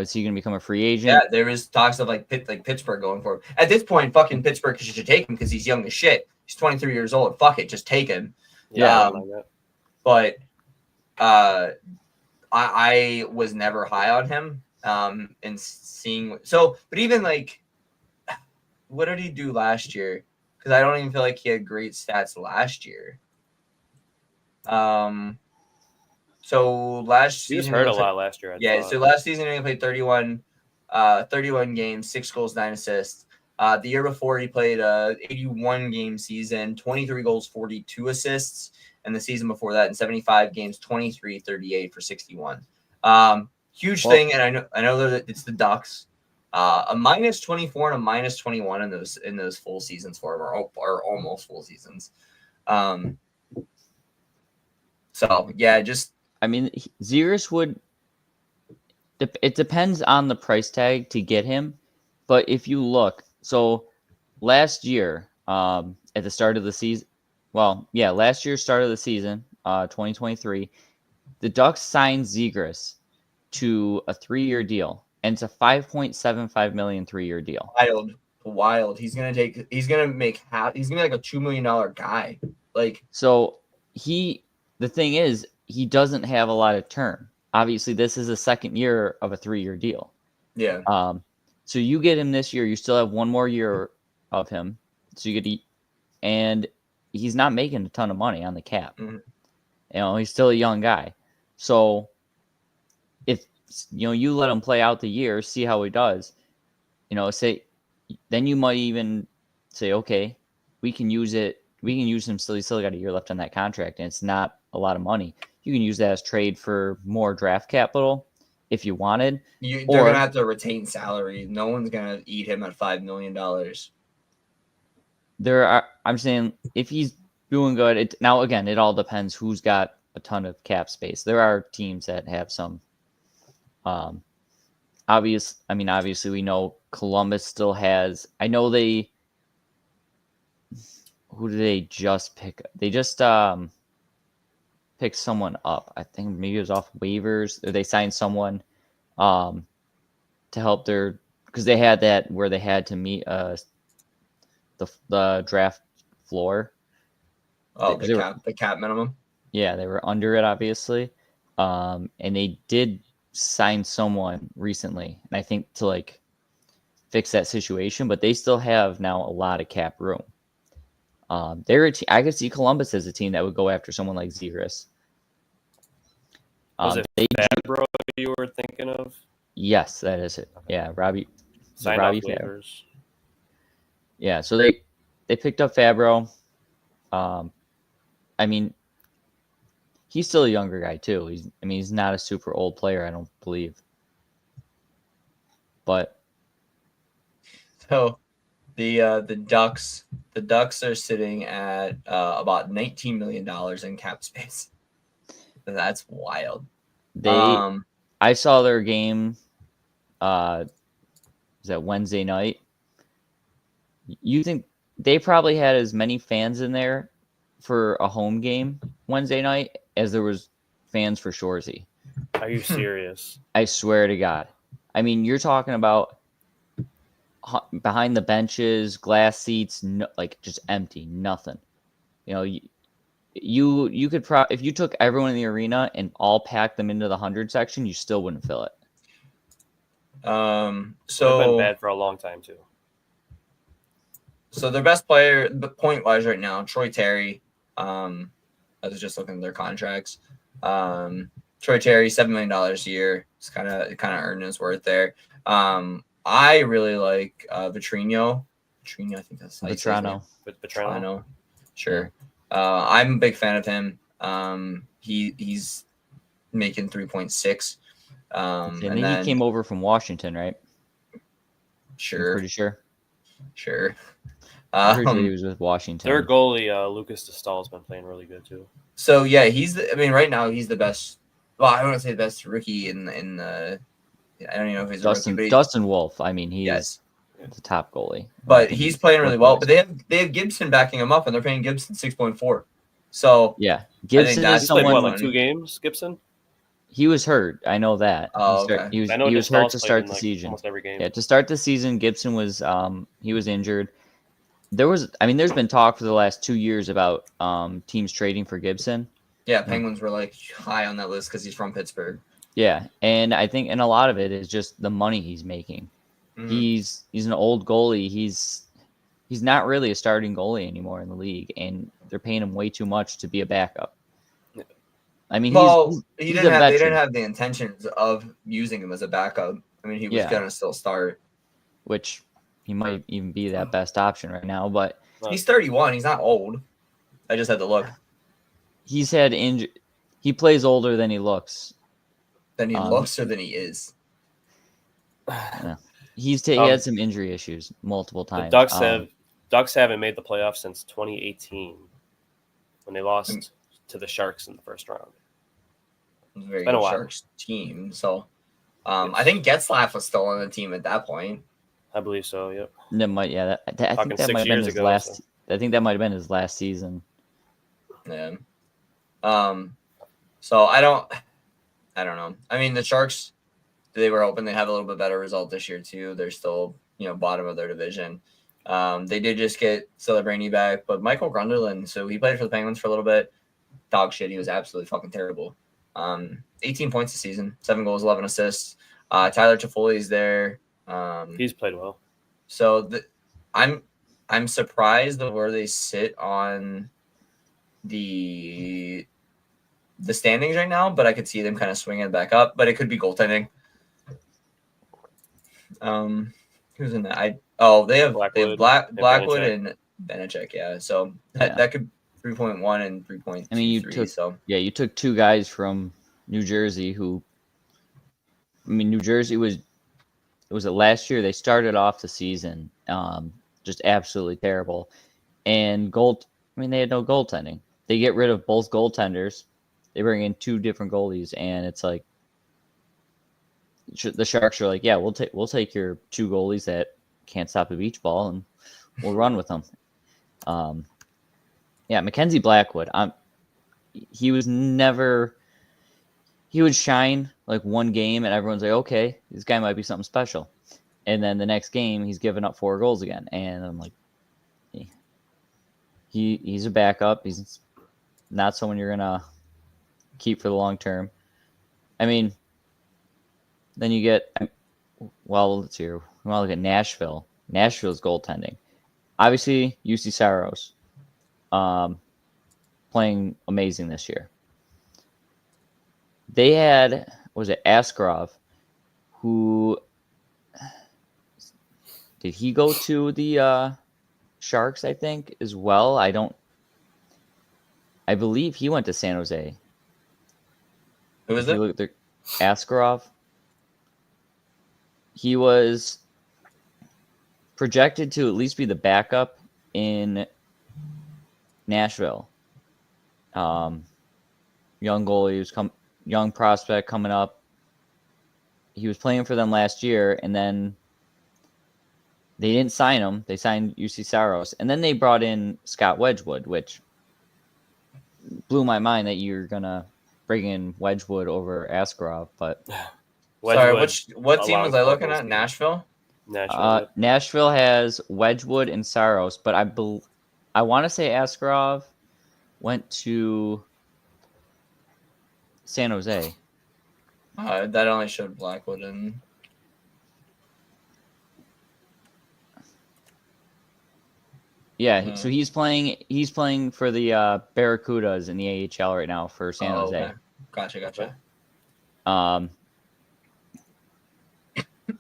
Is he going to become a free agent? Yeah, there was talks of like Pittsburgh going for him. At this point, fucking Pittsburgh should take him because he's young as shit. He's 23 years old. Fuck it, just take him. Yeah, but I was never high on him. And seeing but even like, what did he do last year? Because I don't even feel like he had great stats last year. So last season he was hurt a lot last year. So last season he played 31 games, 6 goals, 9 assists. The year before he played 81 game season, 23 goals, 42 assists, and the season before that in 75 games, 23, 38 for 61. Huge thing, and I know that it's the Ducks. A -24 and a -21 in those full seasons for him, or almost full seasons. So yeah, just. I mean, Zegras would. It depends on the price tag to get him, but if you look, so last year, at the start of the season, last year's start of the season, 2023, the Ducks signed Zegras to a 3-year deal, and it's a $5.75 million 3-year deal. Wild. He's gonna make he's gonna be like a $2 million guy. Like, so the thing is, he doesn't have a lot of term. Obviously, this is the second year of a 3-year deal. Yeah. So you get him this year. You still have 1 more year of him. So you get and he's not making a ton of money on the cap. Mm-hmm. He's still a young guy. So if you let him play out the year, see how he does. Then you might even say, okay, we can use it. We can use him still. He's still got a year left on that contract, and it's not a lot of money. You can use that as trade for more draft capital if you wanted. They're going to have to retain salary. No one's going to eat him at $5 million. I'm saying if he's doing good, now again, it all depends who's got a ton of cap space. There are teams that have some. Obviously, we know Columbus still has. I know they. Who did they just pick? They just picked someone up. I think maybe it was off waivers. Or they signed someone to help their, because they had that where they had to meet the draft floor. Oh, the cap minimum. Yeah, they were under it, obviously. And they did sign someone recently, and I think to like fix that situation, but they still have now a lot of cap room. I could see Columbus as a team that would go after someone like Zegras. Was it Fabro you were thinking of? Yes, that is it. Yeah, Robbie. Signed off waivers. Yeah, so they picked up Fabro. I mean, he's still a younger guy too. He's not a super old player, I don't believe. But so the Ducks are sitting at about $19 million in cap space. That's wild. I saw their game. Was that Wednesday night? You think they probably had as many fans in there for a home game Wednesday night as there was fans for Shoresy? Are you serious? I swear to God. I mean, you're talking about behind the benches, glass seats, like just empty, nothing. You know, you could if you took everyone in the arena and all packed them into the 100 section, you still wouldn't fill it. So it's been bad for a long time too. So their best player, point wise, right now, Troy Terry. I was just looking at their contracts. Troy Terry, $7 million a year. It's kind of earning his worth there. I really like Vitrino. I think that's Vitrano. Sure. I'm a big fan of him. He's making 3.6. And then he came over from Washington, right? Sure. I'm pretty sure. Sure. I'm pretty sure he was with Washington. Their goalie, Lucas Destahl, has been playing really good too. So yeah, right now he's the best. Well, I don't want to say the best rookie in the. I don't even know if he's a rookie. Dustin Wolf. I mean, he's the top goalie. But he's playing really well. But they have Gibson backing him up, and they're paying Gibson 6.4. So yeah, Gibson is someone played, like 2 games. Gibson. He was hurt. I know that. Okay. He was hurt to start the season. Almost every game. Yeah, to start the season, Gibson was he was injured. There's been talk for the last 2 years about teams trading for Gibson. Yeah, Penguins were like high on that list because he's from Pittsburgh. Yeah, and I think a lot of it is just the money he's making. Mm-hmm. He's an old goalie. He's not really a starting goalie anymore in the league, and they're paying him way too much to be a backup. I mean, they didn't have the intentions of using him as a backup. I mean, he was gonna still start, which he might even be that best option right now. But he's 31. He's not old. I just had to look. He's had He plays older than he looks. Than he looks, or than he is. Yeah. He had some injury issues multiple times. The Ducks haven't made the playoffs since 2018 when they lost to the Sharks in the first round. It was a very good Sharks team. So I think Getzlaf was still on the team at that point. I believe so, yep. I think that might have been his last. I think that might have been his last season. Yeah. So I don't know. I mean, the Sharks, they were hoping they'd have a little bit better result this year too. They're still, bottom of their division. They did just get Celebrini back, but Michael Grunderland, so he played for the Penguins for a little bit. Dog shit. He was absolutely fucking terrible. 18 points a season, 7 goals, 11 assists. Tyler Toffoli's there. He's played well. So I'm surprised of where they sit on the standings right now, but I could see them kind of swinging back up. But it could be goaltending. Who's in that? They have Blackwood and Beneček. Yeah, so that could 3.1 and 3.3. I mean, you took 2 guys from New Jersey who. I mean, New Jersey was it last year? They started off the season just absolutely terrible, and they had no goaltending. They get rid of both goaltenders. They bring in 2 different goalies, and it's like the Sharks are like, yeah, we'll take your 2 goalies that can't stop a beach ball, and we'll run with them. Yeah, Mackenzie Blackwood. He would shine like one game, and everyone's like, okay, this guy might be something special. And then the next game, he's giving up 4 goals again, and I'm like, he's a backup. He's not someone you're gonna keep for the long term. I mean, then you get, well, let's hear. We want to look at Nashville. Nashville's goaltending. Obviously, UC Saros, playing amazing this year. They had, was it Askarov, who, did he go to the Sharks, I think, as well? I believe he went to San Jose. Who was it? Askarov. He was projected to at least be the backup in Nashville. Young goalie, young prospect coming up. He was playing for them last year, and then they didn't sign him. They signed UC Saros, and then they brought in Scott Wedgwood, which blew my mind that you're gonna bring in Wedgwood over Askarov. But sorry, what team was I looking at? Nashville. Nashville has Wedgwood and Saros, but I want to say Askarov went to San Jose. That only showed Blackwood and. Yeah, so he's playing for the Barracudas in the AHL right now for San Jose. Okay. Gotcha.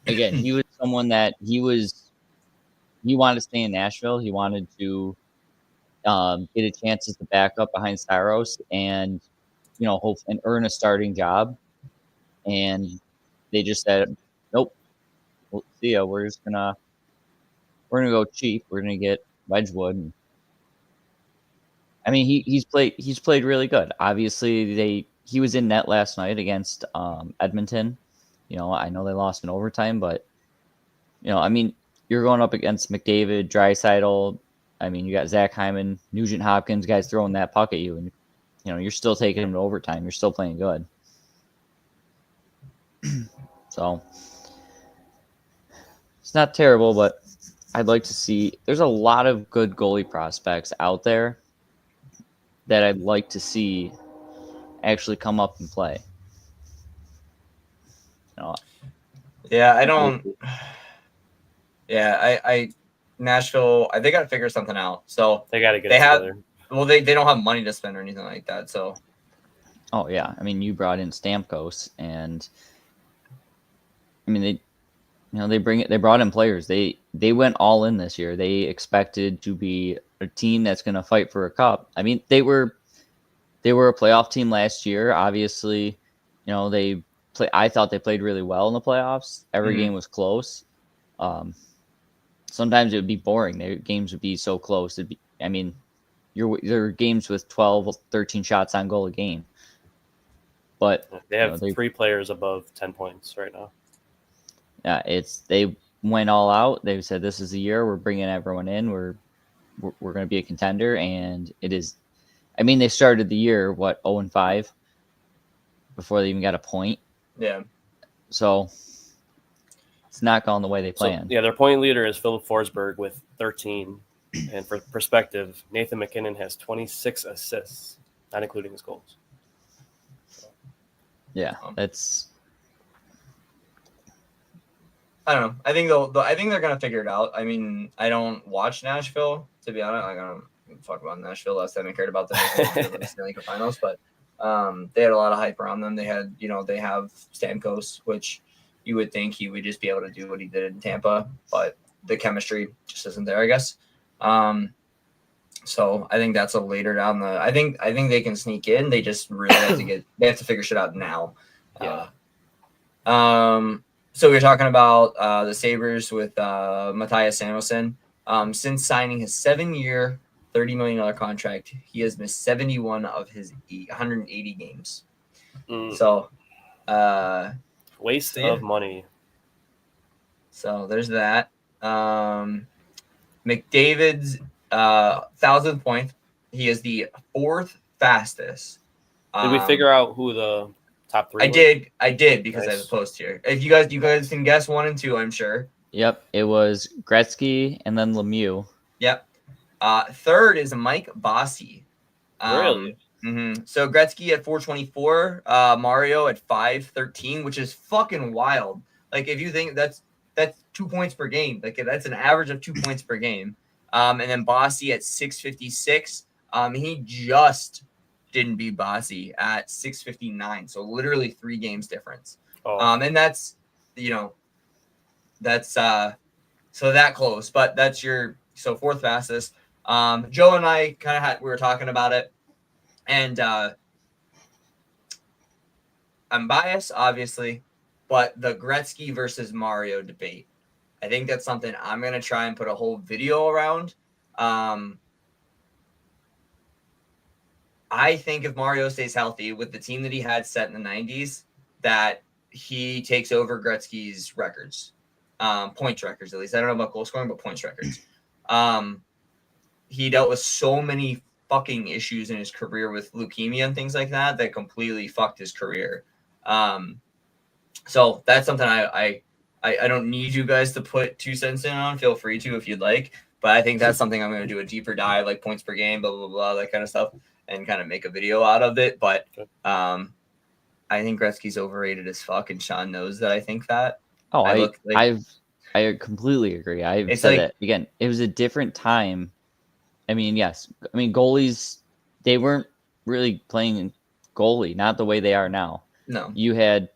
Again, he was someone that he wanted to stay in Nashville. He wanted to get a chance as the backup behind Saros and hope and earn a starting job. And they just said, nope, we'll see ya. We're gonna go cheap. We're gonna get Wedgwood. I mean, he's played really good. Obviously, he was in net last night against Edmonton. I know they lost in overtime, but I mean, you're going up against McDavid, Draisaitl. I mean, you got Zach Hyman, Nugent Hopkins, guys throwing that puck at you, and you're still taking him to overtime. You're still playing good. So it's not terrible, but I'd like to see. There's a lot of good goalie prospects out there that I'd like to see actually come up and play. Yeah, I don't. Yeah, I Nashville. They got to figure something out. So they got to get. Together. Well, they don't have money to spend or anything like that. So. Oh yeah, I mean, you brought in Stamkos, and I mean they brought in players. They went all in this year. They expected to be a team that's going to fight for a cup. I mean, they were a playoff team last year. Obviously, I thought they played really well in the playoffs. Every game was close. Sometimes it would be boring. Their games would be so close. Your games with 12, 13 shots on goal a game. But they have 3 players above 10 points right now. Yeah, they went all out. They said this is the year we're bringing everyone in. We're going to be a contender, and it is. I mean, they started the year 0-5 before they even got a point. Yeah. So it's not going the way they planned. Their point leader is Philip Forsberg with 13, and for perspective, Nathan McKinnon has 26 assists, not including his goals. Yeah, that's. I don't know. I think they're gonna figure it out. I mean, I don't watch Nashville, to be honest. Like, I don't fuck about Nashville. Last time I cared about them in the Stanley Cup Finals, but they had a lot of hype around them. They had, they have Stamkos, which you would think he would just be able to do what he did in Tampa, but the chemistry just isn't there, I guess. So I think that's a later down the. I think they can sneak in. They just really have to They have to figure shit out now. Yeah. So we were talking about the Sabres with Matthias Samuelsson. Since signing his 7-year, $30 million contract. He has missed 71 of his 180 games. So, waste of money. So there's that. McDavid's 1,000th point. He is the 4th fastest. Did we figure out who the top 3 were? I did because I have a post here. If you guys can guess 1 and 2, I'm sure. Yep, it was Gretzky and then Lemieux. Yep. 3rd is Mike Bossy. Really? Mm-hmm. So Gretzky at 424, Mario at 513, which is fucking wild. Like if you think that's 2 points per game, like that's an average of 2 points per game. And then Bossy at 656. He just didn't beat Bossy at 659. So literally 3 games difference. And that's that's so that close, but that's your 4th fastest. Joe and I we were talking about it, and I'm biased, obviously, but the Gretzky versus Mario debate, I think that's something I'm gonna try and put a whole video around. I think if Mario stays healthy with the team that he had set in the 90s, that he takes over Gretzky's records, points records at least. I don't know about goal scoring, but points records. He dealt with so many fucking issues in his career with leukemia and things like that completely fucked his career. So that's something I don't need you guys to put 2 cents in on. Feel free to if you'd like, but I think that's something I'm going to do a deeper dive, like points per game, blah blah blah, that kind of stuff, and kind of make a video out of it. But I think Gretzky's overrated as fuck, and Sean knows that I think that. Oh, I completely agree. I've said it again. It was a different time. I mean, yes. I mean, goalies, they weren't really playing goalie, not the way they are now. No. You had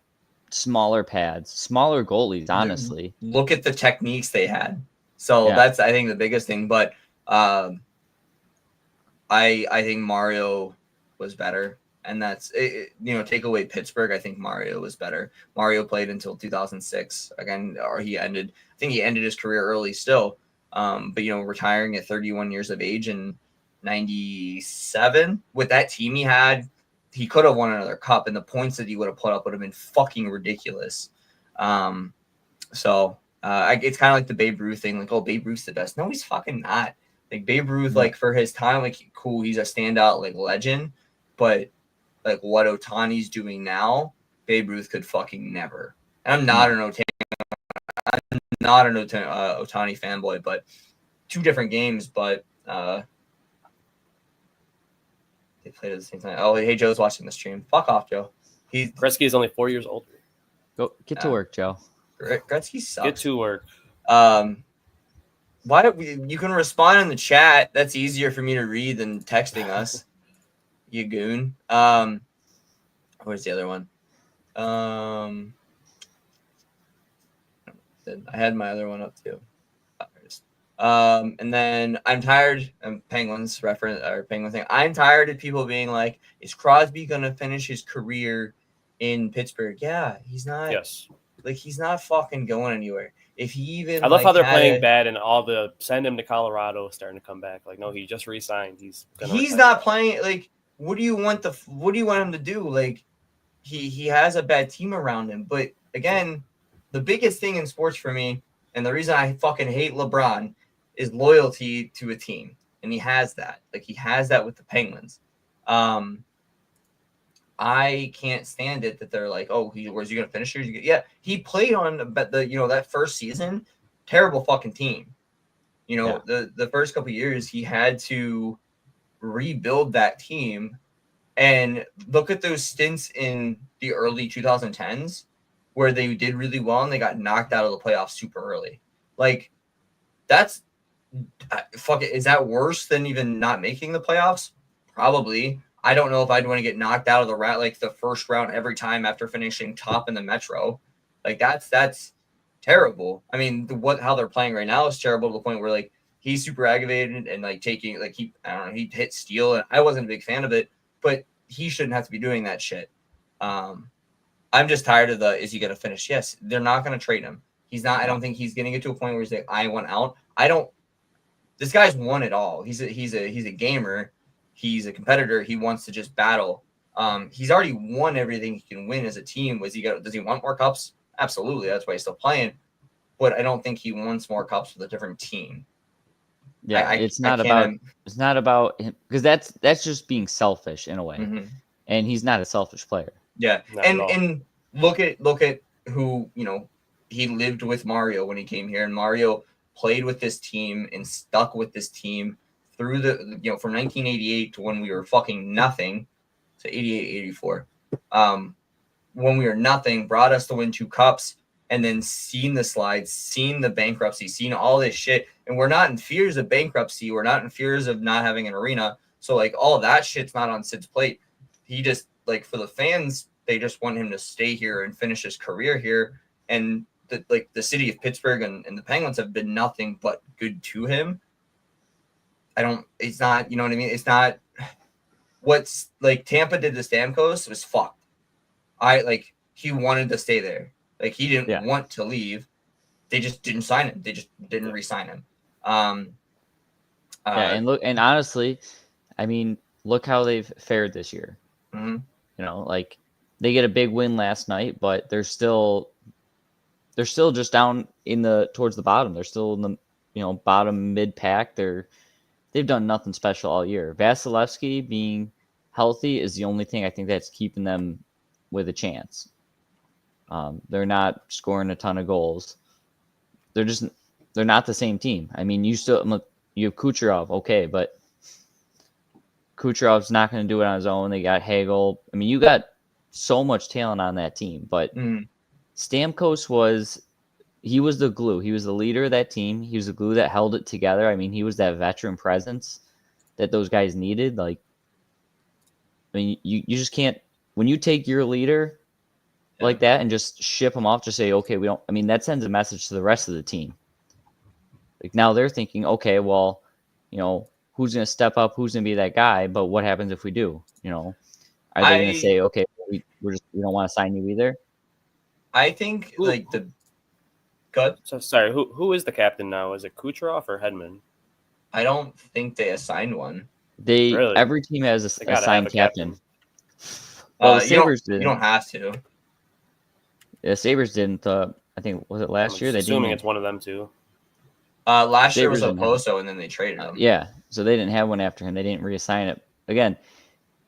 smaller pads, smaller goalies, honestly. Look at the techniques they had. So that's, I think, the biggest thing. But I think Mario was better. And that's, take away Pittsburgh, I think Mario was better. Mario played until 2006. Again, or I think he ended his career early still. But retiring at 31 years of age in 97 with that team he had, he could have won another cup, and the points that he would have put up would have been fucking ridiculous. So it's kind of like the Babe Ruth thing, like, oh, Babe Ruth's the best. No, he's fucking not. Like Babe Ruth, like for his time, like cool, he's a standout like legend, but like what Ohtani's doing now, Babe Ruth could fucking never. And I'm not an Ohtani fanboy, but 2 different games, but they played at the same time. Oh, hey, Joe's watching the stream. Fuck off, Joe. Gretzky is only 4 years older. Go get to work, Joe. Gretzky sucks. Get to work. Why don't you can respond in the chat? That's easier for me to read than texting us. You goon. Where's the other one? I had my other one up too. And then I'm tired. Penguins reference or Penguin thing. I'm tired of people being like, "Is Crosby gonna finish his career in Pittsburgh?" Yeah, he's not. Yes. Like he's not fucking going anywhere. If he even, I love how they're playing bad and all the send him to Colorado starting to come back. Like, no, he just re-signed. He's not playing. Like, what do you want him to do? Like, he has a bad team around him. But again, the biggest thing in sports for me, and the reason I fucking hate LeBron, is loyalty to a team, and he has that. Like he has that with the Penguins. I can't stand it that they're like, oh, where's he gonna finish here? Yeah, he played on that first season, terrible fucking team. The first couple of years he had to rebuild that team, and look at those stints in the early 2010s where they did really well and they got knocked out of the playoffs super early. Like that's is that worse than even not making the playoffs? Probably. I don't know if I'd want to get knocked out of the first round every time after finishing top in the Metro. Like that's terrible. I mean, how they're playing right now is terrible to the point where like he's super aggravated and like taking like he hit steal, and I wasn't a big fan of it, but he shouldn't have to be doing that shit. I'm just tired of is he gonna finish? Yes, they're not gonna trade him. He's not. I don't think he's getting it to a point where he's like, I want out. this guy's won it all. He's a gamer. He's a competitor. He wants to just battle. He's already won everything he can win as a team. Does he want more cups? Absolutely. That's why he's still playing. But I don't think he wants more cups with a different team. Yeah, it's not about him, because that's just being selfish in a way. Mm-hmm. And he's not a selfish player. Yeah. And look at who, he lived with Mario when he came here, and Mario played with this team and stuck with this team through from 1988 to when we were fucking nothing, to 88, 84. When we were nothing, brought us to win 2 cups, and then seen the slides, seen the bankruptcy, seen all this shit. And we're not in fears of bankruptcy. We're not in fears of not having an arena. So like all of that shit's not on Sid's plate. He just, like, for the fans, they just want him to stay here and finish his career here. And the city of Pittsburgh and the Penguins have been nothing but good to him. It's not, you know what I mean? It's not what's like Tampa did to Stamkos was fucked. He wanted to stay there. Like, he didn't want to leave. They just didn't sign him. They just didn't re-sign him. And honestly, I mean, look how they've fared this year. Mm-hmm. Like, they get a big win last night, but they're still just down towards the bottom. They're still in the bottom mid pack. They've done nothing special all year. Vasilevsky being healthy is the only thing I think that's keeping them with a chance. They're not scoring a ton of goals. They're not the same team. I mean, you have Kucherov, okay, but Kucherov's not going to do it on his own. They got Hagel. I mean, you got so much talent on that team, but Stamkos was the glue. He was the leader of that team. He was the glue that held it together. I mean, he was that veteran presence that those guys needed. Like, I mean, you just can't, when you take your leader like that and just ship them off, just say, okay, that sends a message to the rest of the team. Like, now they're thinking, okay, well, who's going to step up? Who's going to be that guy? But what happens if we do? Are they going to say, okay, we don't want to sign you either? I think Good. So sorry, who is the captain now? Is it Kucherov or Hedman? I don't think they assigned one. Every team has a assigned captain. Well, the Sabres didn't. You don't have to. The Sabres didn't. I think, was it last year? Assuming it's one of them too. Last year was Oposo, and then they traded him. Yeah, so they didn't have one after him. They didn't reassign it. Again,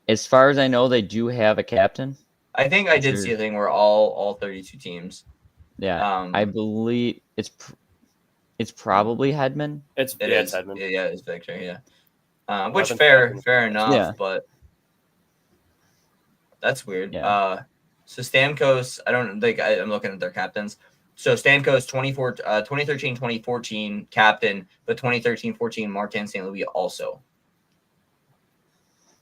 as far as I know, they do have a captain. I think I did see a thing where all 32 teams. Yeah, I believe it's probably Hedman. It's Hedman. Yeah, it's Victor. Yeah, which fair enough. Yeah. But that's weird. Yeah. So Stamkos, I don't think I'm looking at their captains. So Stamkos 2013-2014 captain, but 2013-14 Martin St. Louis also.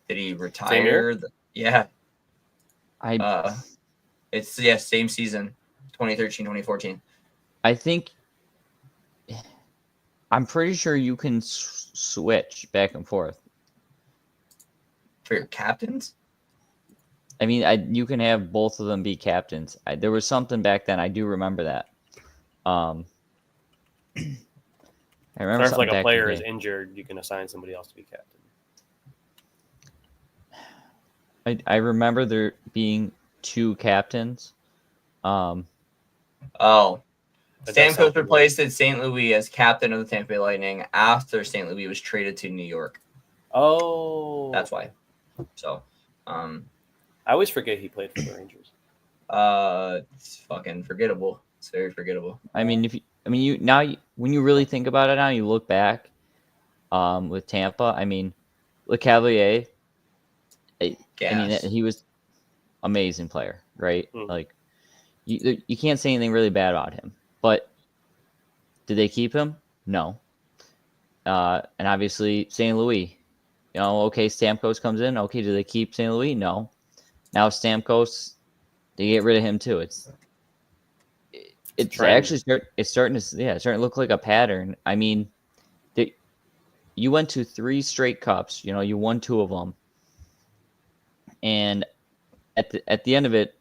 Did he retire? Yeah. It's same season. 2013-2014. I think I'm pretty sure you can switch back and forth for your captains. I mean, you can have both of them be captains. There was something back then. I do remember that. I remember. If a player is injured, you can assign somebody else to be captain. I remember there being 2 captains. Stamkos replaced St. Louis as captain of the Tampa Bay Lightning after St. Louis was traded to New York. Oh, that's why. So, I always forget he played for the Rangers. It's fucking forgettable. It's very forgettable. I mean, when you really think about it now, you look back, with Tampa. I mean, LeCavalier. I mean, he was amazing player, right? Like, you can't say anything really bad about him. But did they keep him? No. And obviously St. Louis. Okay, Stamkos comes in. Okay, do they keep St. Louis? No. Now Stamkos, they get rid of him too. It's actually starting to look like a pattern. I mean, you went to 3 straight cups. You won 2 of them. And at the end of it,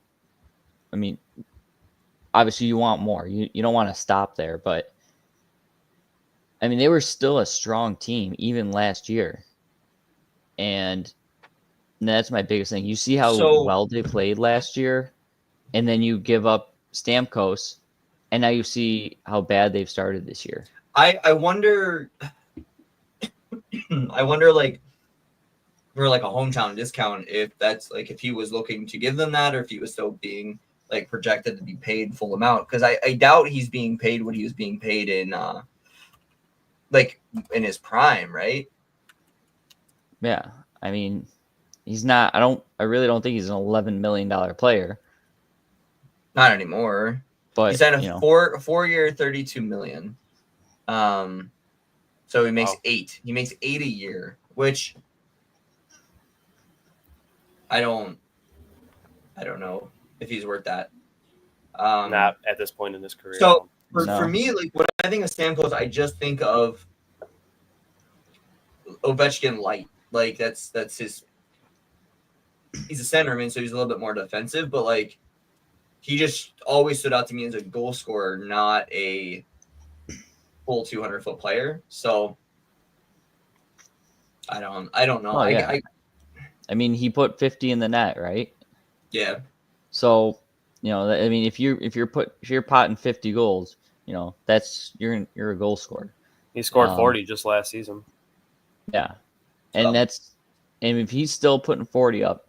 I mean, obviously you want more. You don't want to stop there, but I mean, they were still a strong team even last year. And that's my biggest thing. You see how well they played last year, and then you give up Stamkos, and now you see how bad they've started this year. I wonder like for like a hometown discount, if that's like if he was looking to give them that, or if he was still being like projected to be paid full amount, because I doubt he's being paid what he was being paid in like in his prime, right? Yeah, I mean, he's not. I really don't think he's an $11 million player. Not anymore. But he signed a 4-year, $32 million. So he makes 8. He makes 8 a year, which I don't know if he's worth that. Not at this point in his career. So for me, like when I think of Stamkos, I just think of Ovechkin light. Like that's his. He's a centerman, so he's a little bit more defensive, but like he just always stood out to me as a goal scorer, not a full 200-foot player. So I don't know. Oh, yeah. I mean, he put 50 in the net, right? Yeah. So, I mean, if you're potting 50 goals, that's you're a goal scorer. He scored 40 just last season. Yeah, and and if he's still putting 40 up,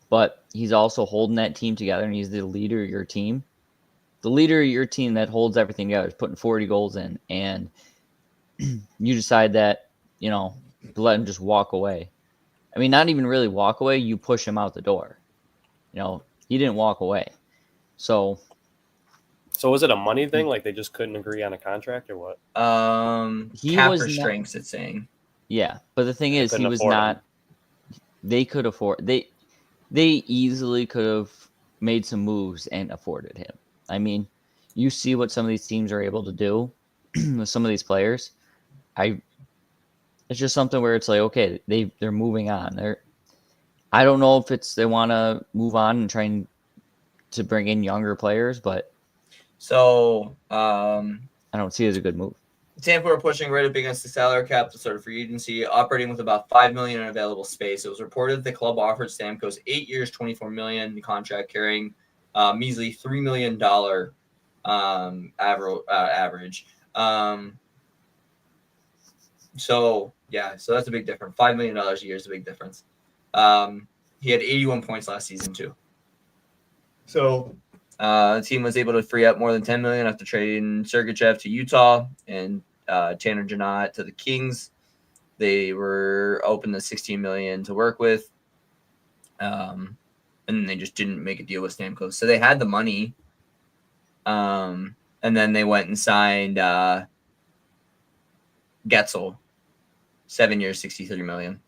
but he's also holding that team together, and he's the leader of your team. The leader of your team that holds everything together is putting 40 goals in, and you decide that to let him just walk away. I mean, not even really walk away. You push him out the door. He didn't walk away. So was it a money thing? Like they just couldn't agree on a contract, or what? Cap restraints, it's saying. Yeah, but the thing is, he was not. They could afford. They easily could have made some moves and afforded him. I mean, you see what some of these teams are able to do with some of these players. It's just something where it's like, okay, they're moving on. I don't know if they want to move on and trying to bring in younger players, but so I don't see it as a good move. Tampa are pushing right up against the salary cap to start a free agency, operating with about $5 million in available space. It was reported that the club offered Stamkos 8 years, $24 million contract, carrying measly $3 million average. So that's a big difference. $5 million a year is a big difference. He had 81 points last season too. So the team was able to free up more than $10 million after trading Sergachev to Utah and Tanner Janot to the Kings. They were open to $16 million to work with, and they just didn't make a deal with Stamkos. So they had the money, and then they went and signed Getzel, 7 years, $63 million.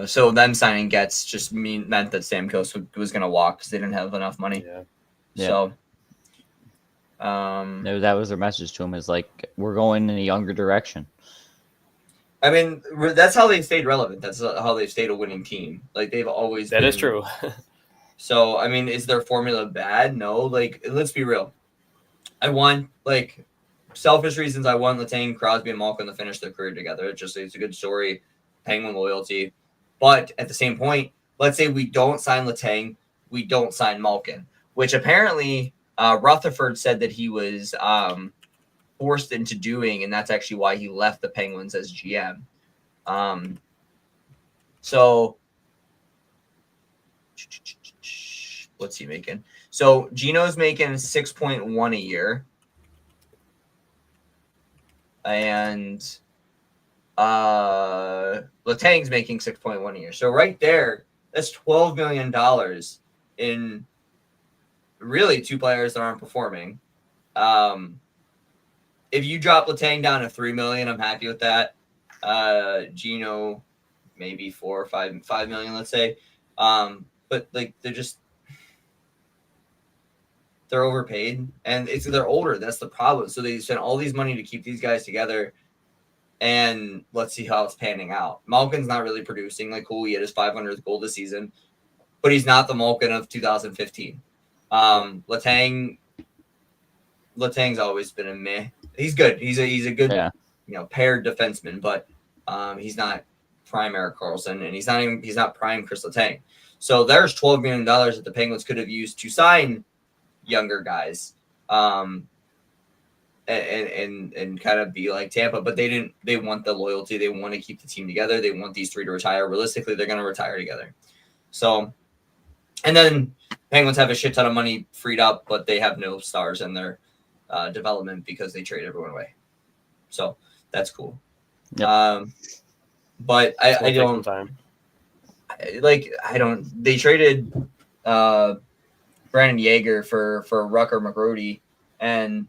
So them signing Getz just meant that Stamkos was going to walk because they didn't have enough money. Yeah. So that was their message to him, is like, we're going in a younger direction. I mean, that's how they've stayed relevant. That's how they've stayed a winning team. Like they've always That is true. So I mean, is their formula bad? No. Like, let's be real. I want, like, selfish reasons. I want Letang, Crosby, and Malkin to finish their career together. It's a good story. Penguin loyalty. But at the same point, let's say we don't sign Letang, we don't sign Malkin, which apparently Rutherford said that he was forced into doing, and that's actually why he left the Penguins as GM. So what's he making? So Gino's making 6.1 a year. And Letang's making 6.1 a year. So right there, that's $12 million in really two players that aren't performing. If you drop Letang down to $3 million, I'm happy with that. Gino, maybe $4 or $5 million, let's say. But like they're overpaid, and they're older. That's the problem. So they spent all these money to keep these guys together. And let's see how it's panning out. Malkin's not really producing. Like, cool, he had his 500th goal this season, but he's not the Malkin of 2015. Letang Letang's always been a meh. He's good. He's a good paired defenseman, but he's not prime Erik Karlsson, and he's not prime Chris Letang. So there's $12 million that the Penguins could have used to sign younger guys, and kind of be like Tampa, but they didn't. They want the loyalty. They want to keep the team together. They want these three to retire. Realistically, they're going to retire together. So, and then Penguins have a shit ton of money freed up, but they have no stars in their development because they trade everyone away. So that's cool. Yep. But I don't I don't. They traded Brandon Yager for Rucker McGrody, and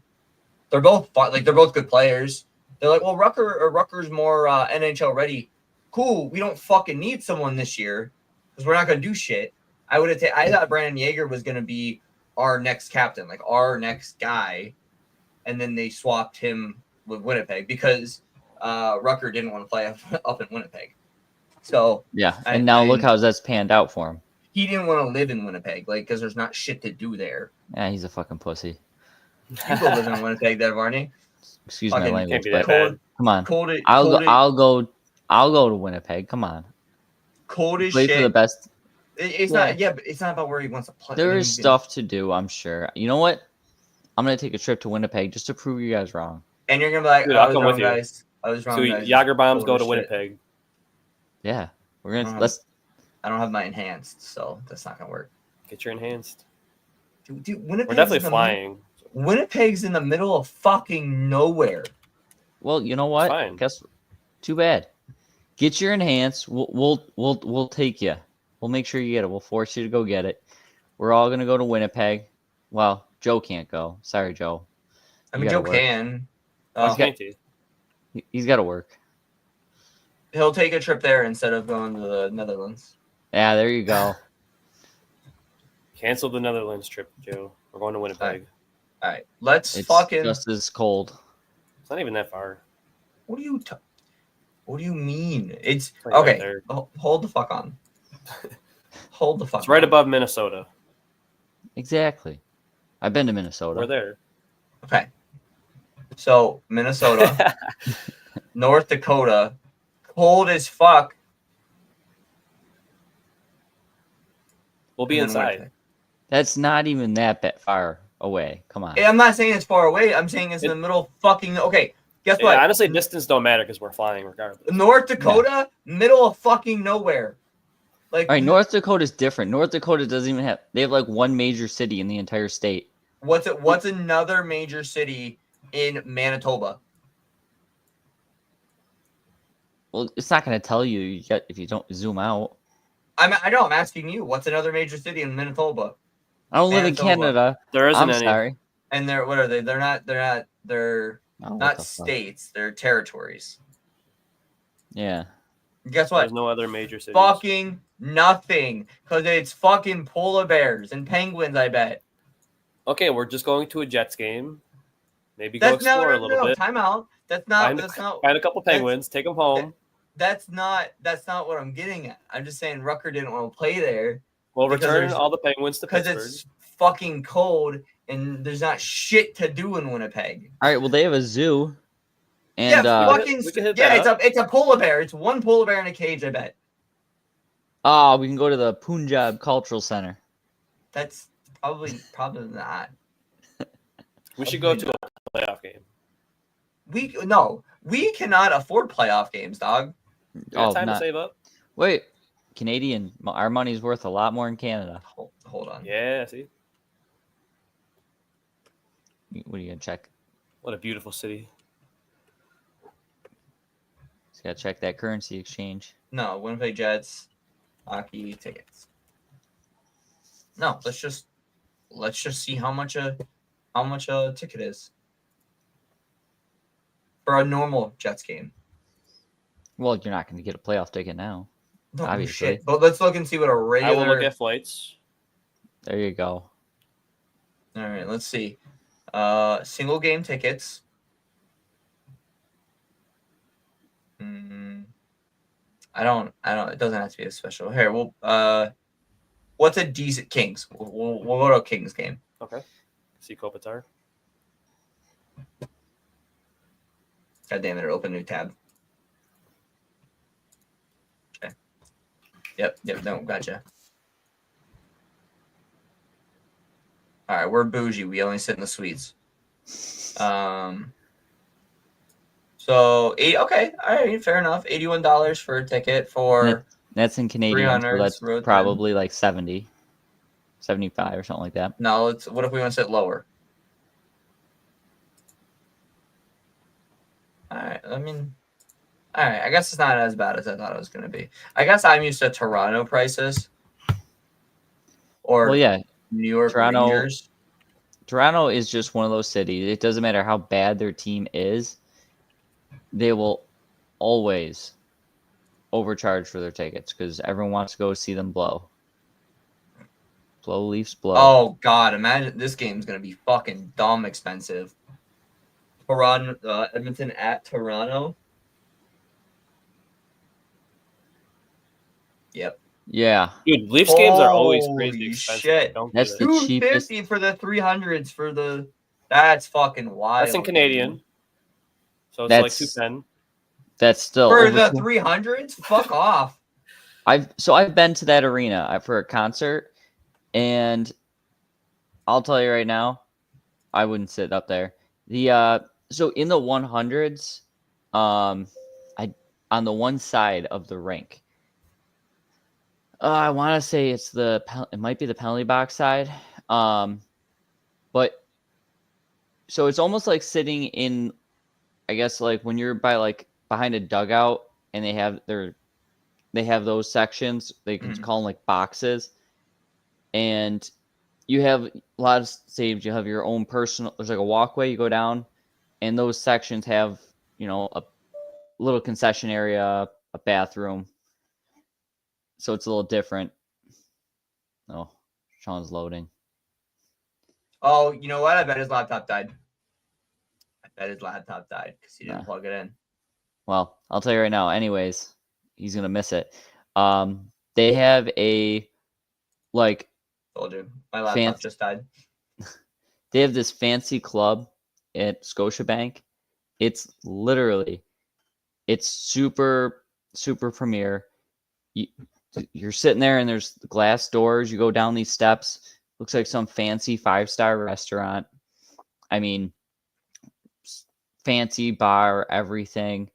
they're both good players. They're like, well, Rucker's more NHL ready. Cool. We don't fucking need someone this year because we're not gonna do shit. I thought Brandon Yager was gonna be our next captain, like our next guy, and then they swapped him with Winnipeg because Rucker didn't want to play up in Winnipeg. So yeah, and now look how that's panned out for him. He didn't want to live in Winnipeg, because there's not shit to do there. Yeah, he's a fucking pussy. People live in Winnipeg, there, Varney. Excuse my language, but come on. I'll go to Winnipeg. Come on. Cold as play shit. For the best. It's not. Yeah, but it's not about where he wants to play. There is stuff to do, I'm sure. You know what? I'm gonna take a trip to Winnipeg just to prove you guys wrong. And you're gonna be like, I'll come with you. Guys. I was wrong, guys. JagrBombs go to Winnipeg. Yeah, we're gonna I don't have my enhanced, so that's not gonna work. Get your enhanced. Dude, Winnipeg's we're definitely flying. Winnipeg's in the middle of fucking nowhere. Well, you know what? Fine. Guess too bad. Get your enhanced. We'll take you. We'll make sure you get it. We'll force you to go get it. We're all gonna go to Winnipeg. Well, Joe can't go. Sorry, Joe. I mean, Joe can. He's got to work. He'll take a trip there instead of going to the Netherlands. Yeah, there you go. Cancel the Netherlands trip, Joe. We're going to Winnipeg. All right. It's just as cold. It's not even that far. What do you mean? It's okay. Right, hold the fuck on. Hold the fuck. It's right above Minnesota. Exactly. I've been to Minnesota. We're there. Okay. So Minnesota, North Dakota, cold as fuck. We'll be inside. That's not even that far away. Come on. I'm not saying it's far away. I'm saying it's in the middle of fucking. Okay, guess what? Honestly, distance don't matter because we're flying regardless. North Dakota, middle of fucking nowhere. Like, all right, North Dakota is different. North Dakota doesn't even have. They have like one major city in the entire state. What's another major city in Manitoba? Well, it's not going to tell you yet if you don't zoom out. I know. I'm asking you. What's another major city in Manitoba? I don't live in Canada. There isn't any. Sorry. And what are they? They're not states. They're territories. Yeah. Guess what? There's no other major cities. Fucking nothing. Because it's fucking polar bears and penguins, I bet. Okay, we're just going to a Jets game. Maybe go explore a little bit. Time out. Find a couple penguins, take them home. That's not what I'm getting at. I'm just saying Rucker didn't want to play there. Well, return all the penguins to Pittsburgh. Because it's fucking cold and there's not shit to do in Winnipeg. All right, well, they have a zoo. And, it's a polar bear. It's one polar bear in a cage, I bet. Oh, we can go to the Punjab Cultural Center. That's probably not. We should go to a playoff game. We cannot afford playoff games, dog. Time to save up. Wait, our money's worth a lot more in Canada. Hold on. Yeah, see? What are you going to check? What a beautiful city. Just got to check that currency exchange. No, Winnipeg Jets, hockey tickets. No, let's just see how much a ticket is for a normal Jets game. Well, you're not going to get a playoff ticket now. No, obviously. Shit. But let's look and see what a regular. I will look at flights. There you go. All right, let's see. Single game tickets. I don't. It doesn't have to be a special. Here, what's a decent Kings? We'll go to a Kings game. Okay. See Kopitar. God damn it! Open a new tab. Okay. Yep. No, gotcha. All right, we're bougie. We only sit in the suites. So okay, all right, fair enough. $81 for a ticket for. That's in Canadian, so that's probably like 70, 75 or something like that. No, what if we want to sit lower? All right, I guess it's not as bad as I thought it was going to be. I guess I'm used to Toronto prices. Or well, yeah, New York Rangers. Toronto is just one of those cities. It doesn't matter how bad their team is. They will always overcharge for their tickets because everyone wants to go see them blow. Blow Leafs blow. Oh God! Imagine this game's gonna be fucking dumb expensive. Toronto, Edmonton at Toronto. Yep. Yeah. Dude, Leafs games are always crazy expensive. Shit. That's the cheapest. $250 for the 300s for the. That's fucking wild. That's in Canadian. So it's like $210. That's still for the 300s. Fuck off. I've been to that arena for a concert, and I'll tell you right now, I wouldn't sit up there. So in the 100s, on the one side of the rink, I want to say it might be the penalty box side, but so it's almost like sitting in, I guess, like when you're by like behind a dugout and they have those sections, they can call them like boxes, and you have a lot of stadiums. You have your own personal. There's like a walkway you go down, and those sections have a little concession area, a bathroom. So it's a little different. Oh, Sean's loading. Oh, you know what? I bet his laptop died. Because he didn't plug it in. Well, I'll tell you right now. Anyways, he's gonna miss it. They have a like. Told you, my laptop just died. They have this fancy club at Scotiabank. It's super, super premier. You're sitting there and there's glass doors. You go down these steps. Looks like some fancy 5-star restaurant. I mean, fancy bar, everything.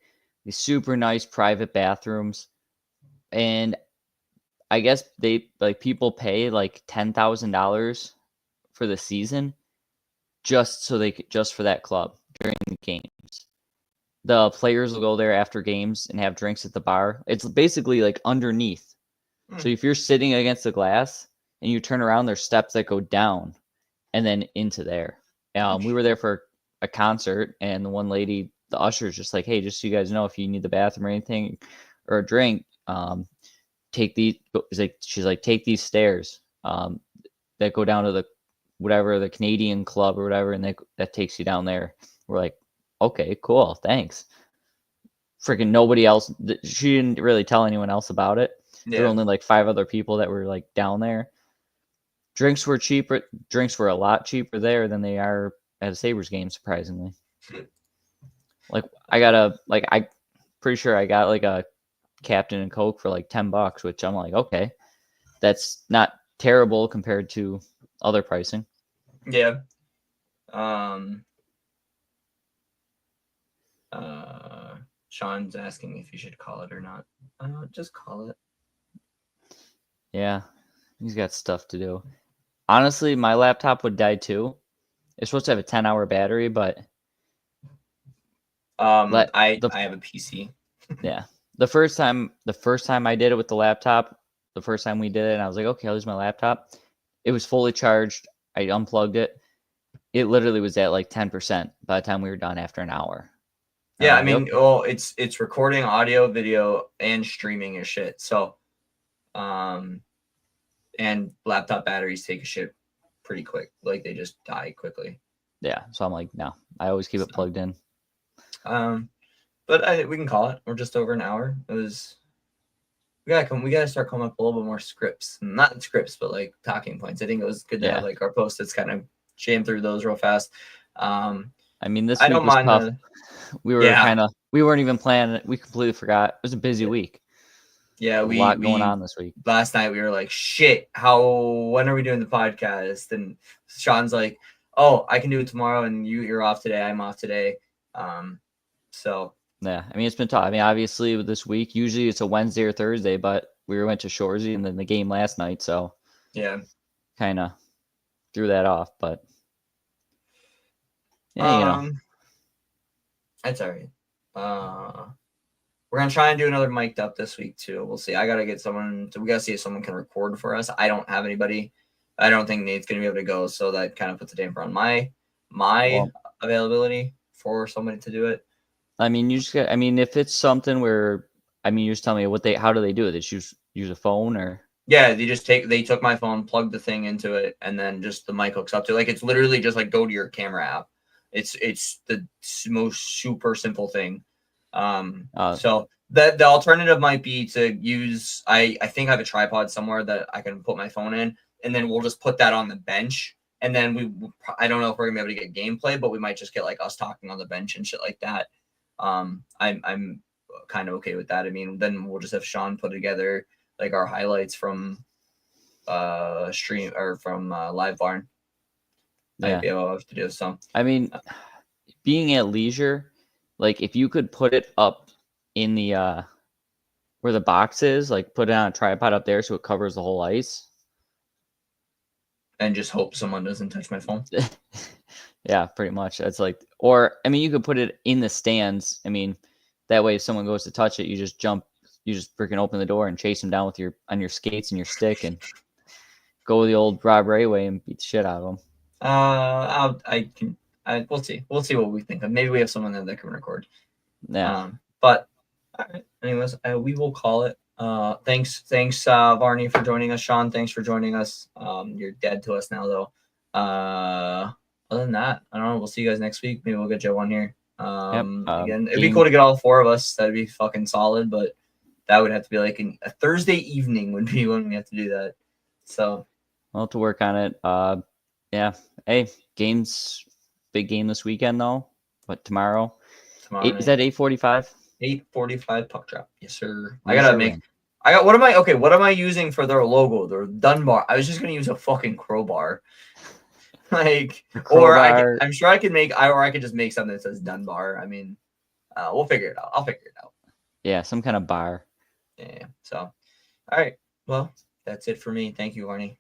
These super nice private bathrooms. And I guess people pay like $10,000 for the season just for that club during the games. The players will go there after games and have drinks at the bar. It's basically like underneath. So if you're sitting against the glass and you turn around, there's steps that go down and then into there. We were there for a concert, and the one lady, the usher, is just like, hey, just so you guys know, if you need the bathroom or anything or a drink, take these. She's like, take these stairs that go down to the Canadian club or whatever, and that takes you down there. We're like, okay, cool, thanks. Freaking nobody else. She didn't really tell anyone else about it. Yeah. There were only like 5 other people that were like down there. Drinks were cheaper. Drinks were a lot cheaper there than they are at a Sabres game, surprisingly. Like I'm pretty sure I got like a Captain and Coke for like $10, which I'm like, okay, that's not terrible compared to other pricing. Yeah. Sean's asking if you should call it or not. Just call it. Yeah, he's got stuff to do. Honestly, my laptop would die too. It's supposed to have a 10-hour battery, but I have a PC. Yeah. The first time I did it with the laptop, the first time we did it, and I was like, okay, I'll use my laptop. It was fully charged. I unplugged it. It literally was at like 10% by the time we were done after an hour. Yeah, I mean, it's recording audio, video, and streaming your shit. So, and laptop batteries take a shit pretty quick. Like they just die quickly. Yeah, so I'm like, no, I always keep it plugged in. But we can call it. We're just over an hour. We gotta start coming up a little bit more scripts. Not scripts, but like talking points. I think it was good to have like our post-its kind of jam through those real fast. I mean, this week was tough. We weren't even planning. We completely forgot. It was a busy week. Yeah, a lot going on this week. Last night we were like, shit, when are we doing the podcast? And Sean's like, oh, I can do it tomorrow, and you're off today. I'm off today. So yeah, I mean, it's been tough. I mean, obviously with this week, usually it's a Wednesday or Thursday, but we went to Shoresy and then the game last night, so yeah, kind of threw that off. But yeah, that's all right. We're gonna try and do another mic'd up this week too. We'll see. I gotta get someone. We gotta see if someone can record for us. I don't have anybody. I don't think Nate's gonna be able to go, so that kind of puts a damper on my availability for somebody to do it. I mean, if it's something where, I mean, you just tell me how do they do it? They just use a phone or? Yeah, they took my phone, plugged the thing into it, and then just the mic hooks up to it. Like, it's literally just like go to your camera app. It's the most super simple thing. So the alternative might be to use, I think I have a tripod somewhere that I can put my phone in, and then we'll just put that on the bench. And then I don't know if we're gonna be able to get gameplay, but we might just get like us talking on the bench and shit like that. I'm kind of okay with that. I mean, then we'll just have Sean put together like our highlights from stream or from Live Barn. I'd be able to do some. I mean, being at leisure, like if you could put it up in the where the box is, like put it on a tripod up there so it covers the whole ice. And just hope someone doesn't touch my phone. Yeah, pretty much. That's like, or I mean, you could put it in the stands. I mean, that way if someone goes to touch it, you just freaking open the door and chase them down with on your skates and your stick and go the old Rob Ray way and beat the shit out of them. We'll see. We'll see what we think of. Maybe we have someone there that can record. Yeah. But all right. Anyways, we will call it. Thanks, Varney, for joining us. Sean, thanks for joining us. You're dead to us now, though. Other than that, I don't know. We'll see you guys next week. Maybe we'll get Joe on here. Again, it'd be cool to get all four of us. That'd be fucking solid. But that would have to be like a Thursday evening would be when we have to do that. So I'll have to work on it. Yeah. Hey, big game this weekend though. But tomorrow is that 8:45? 8:45 puck drop. Yes, sir. What am I using for their logo? Their Dunbar. I was just gonna use a fucking crowbar. Like, I'm sure I could I could just make something that says Dunbar. I mean, we'll figure it out. I'll figure it out. Yeah, some kind of bar. Yeah. So, all right. Well, that's it for me. Thank you, Arnie.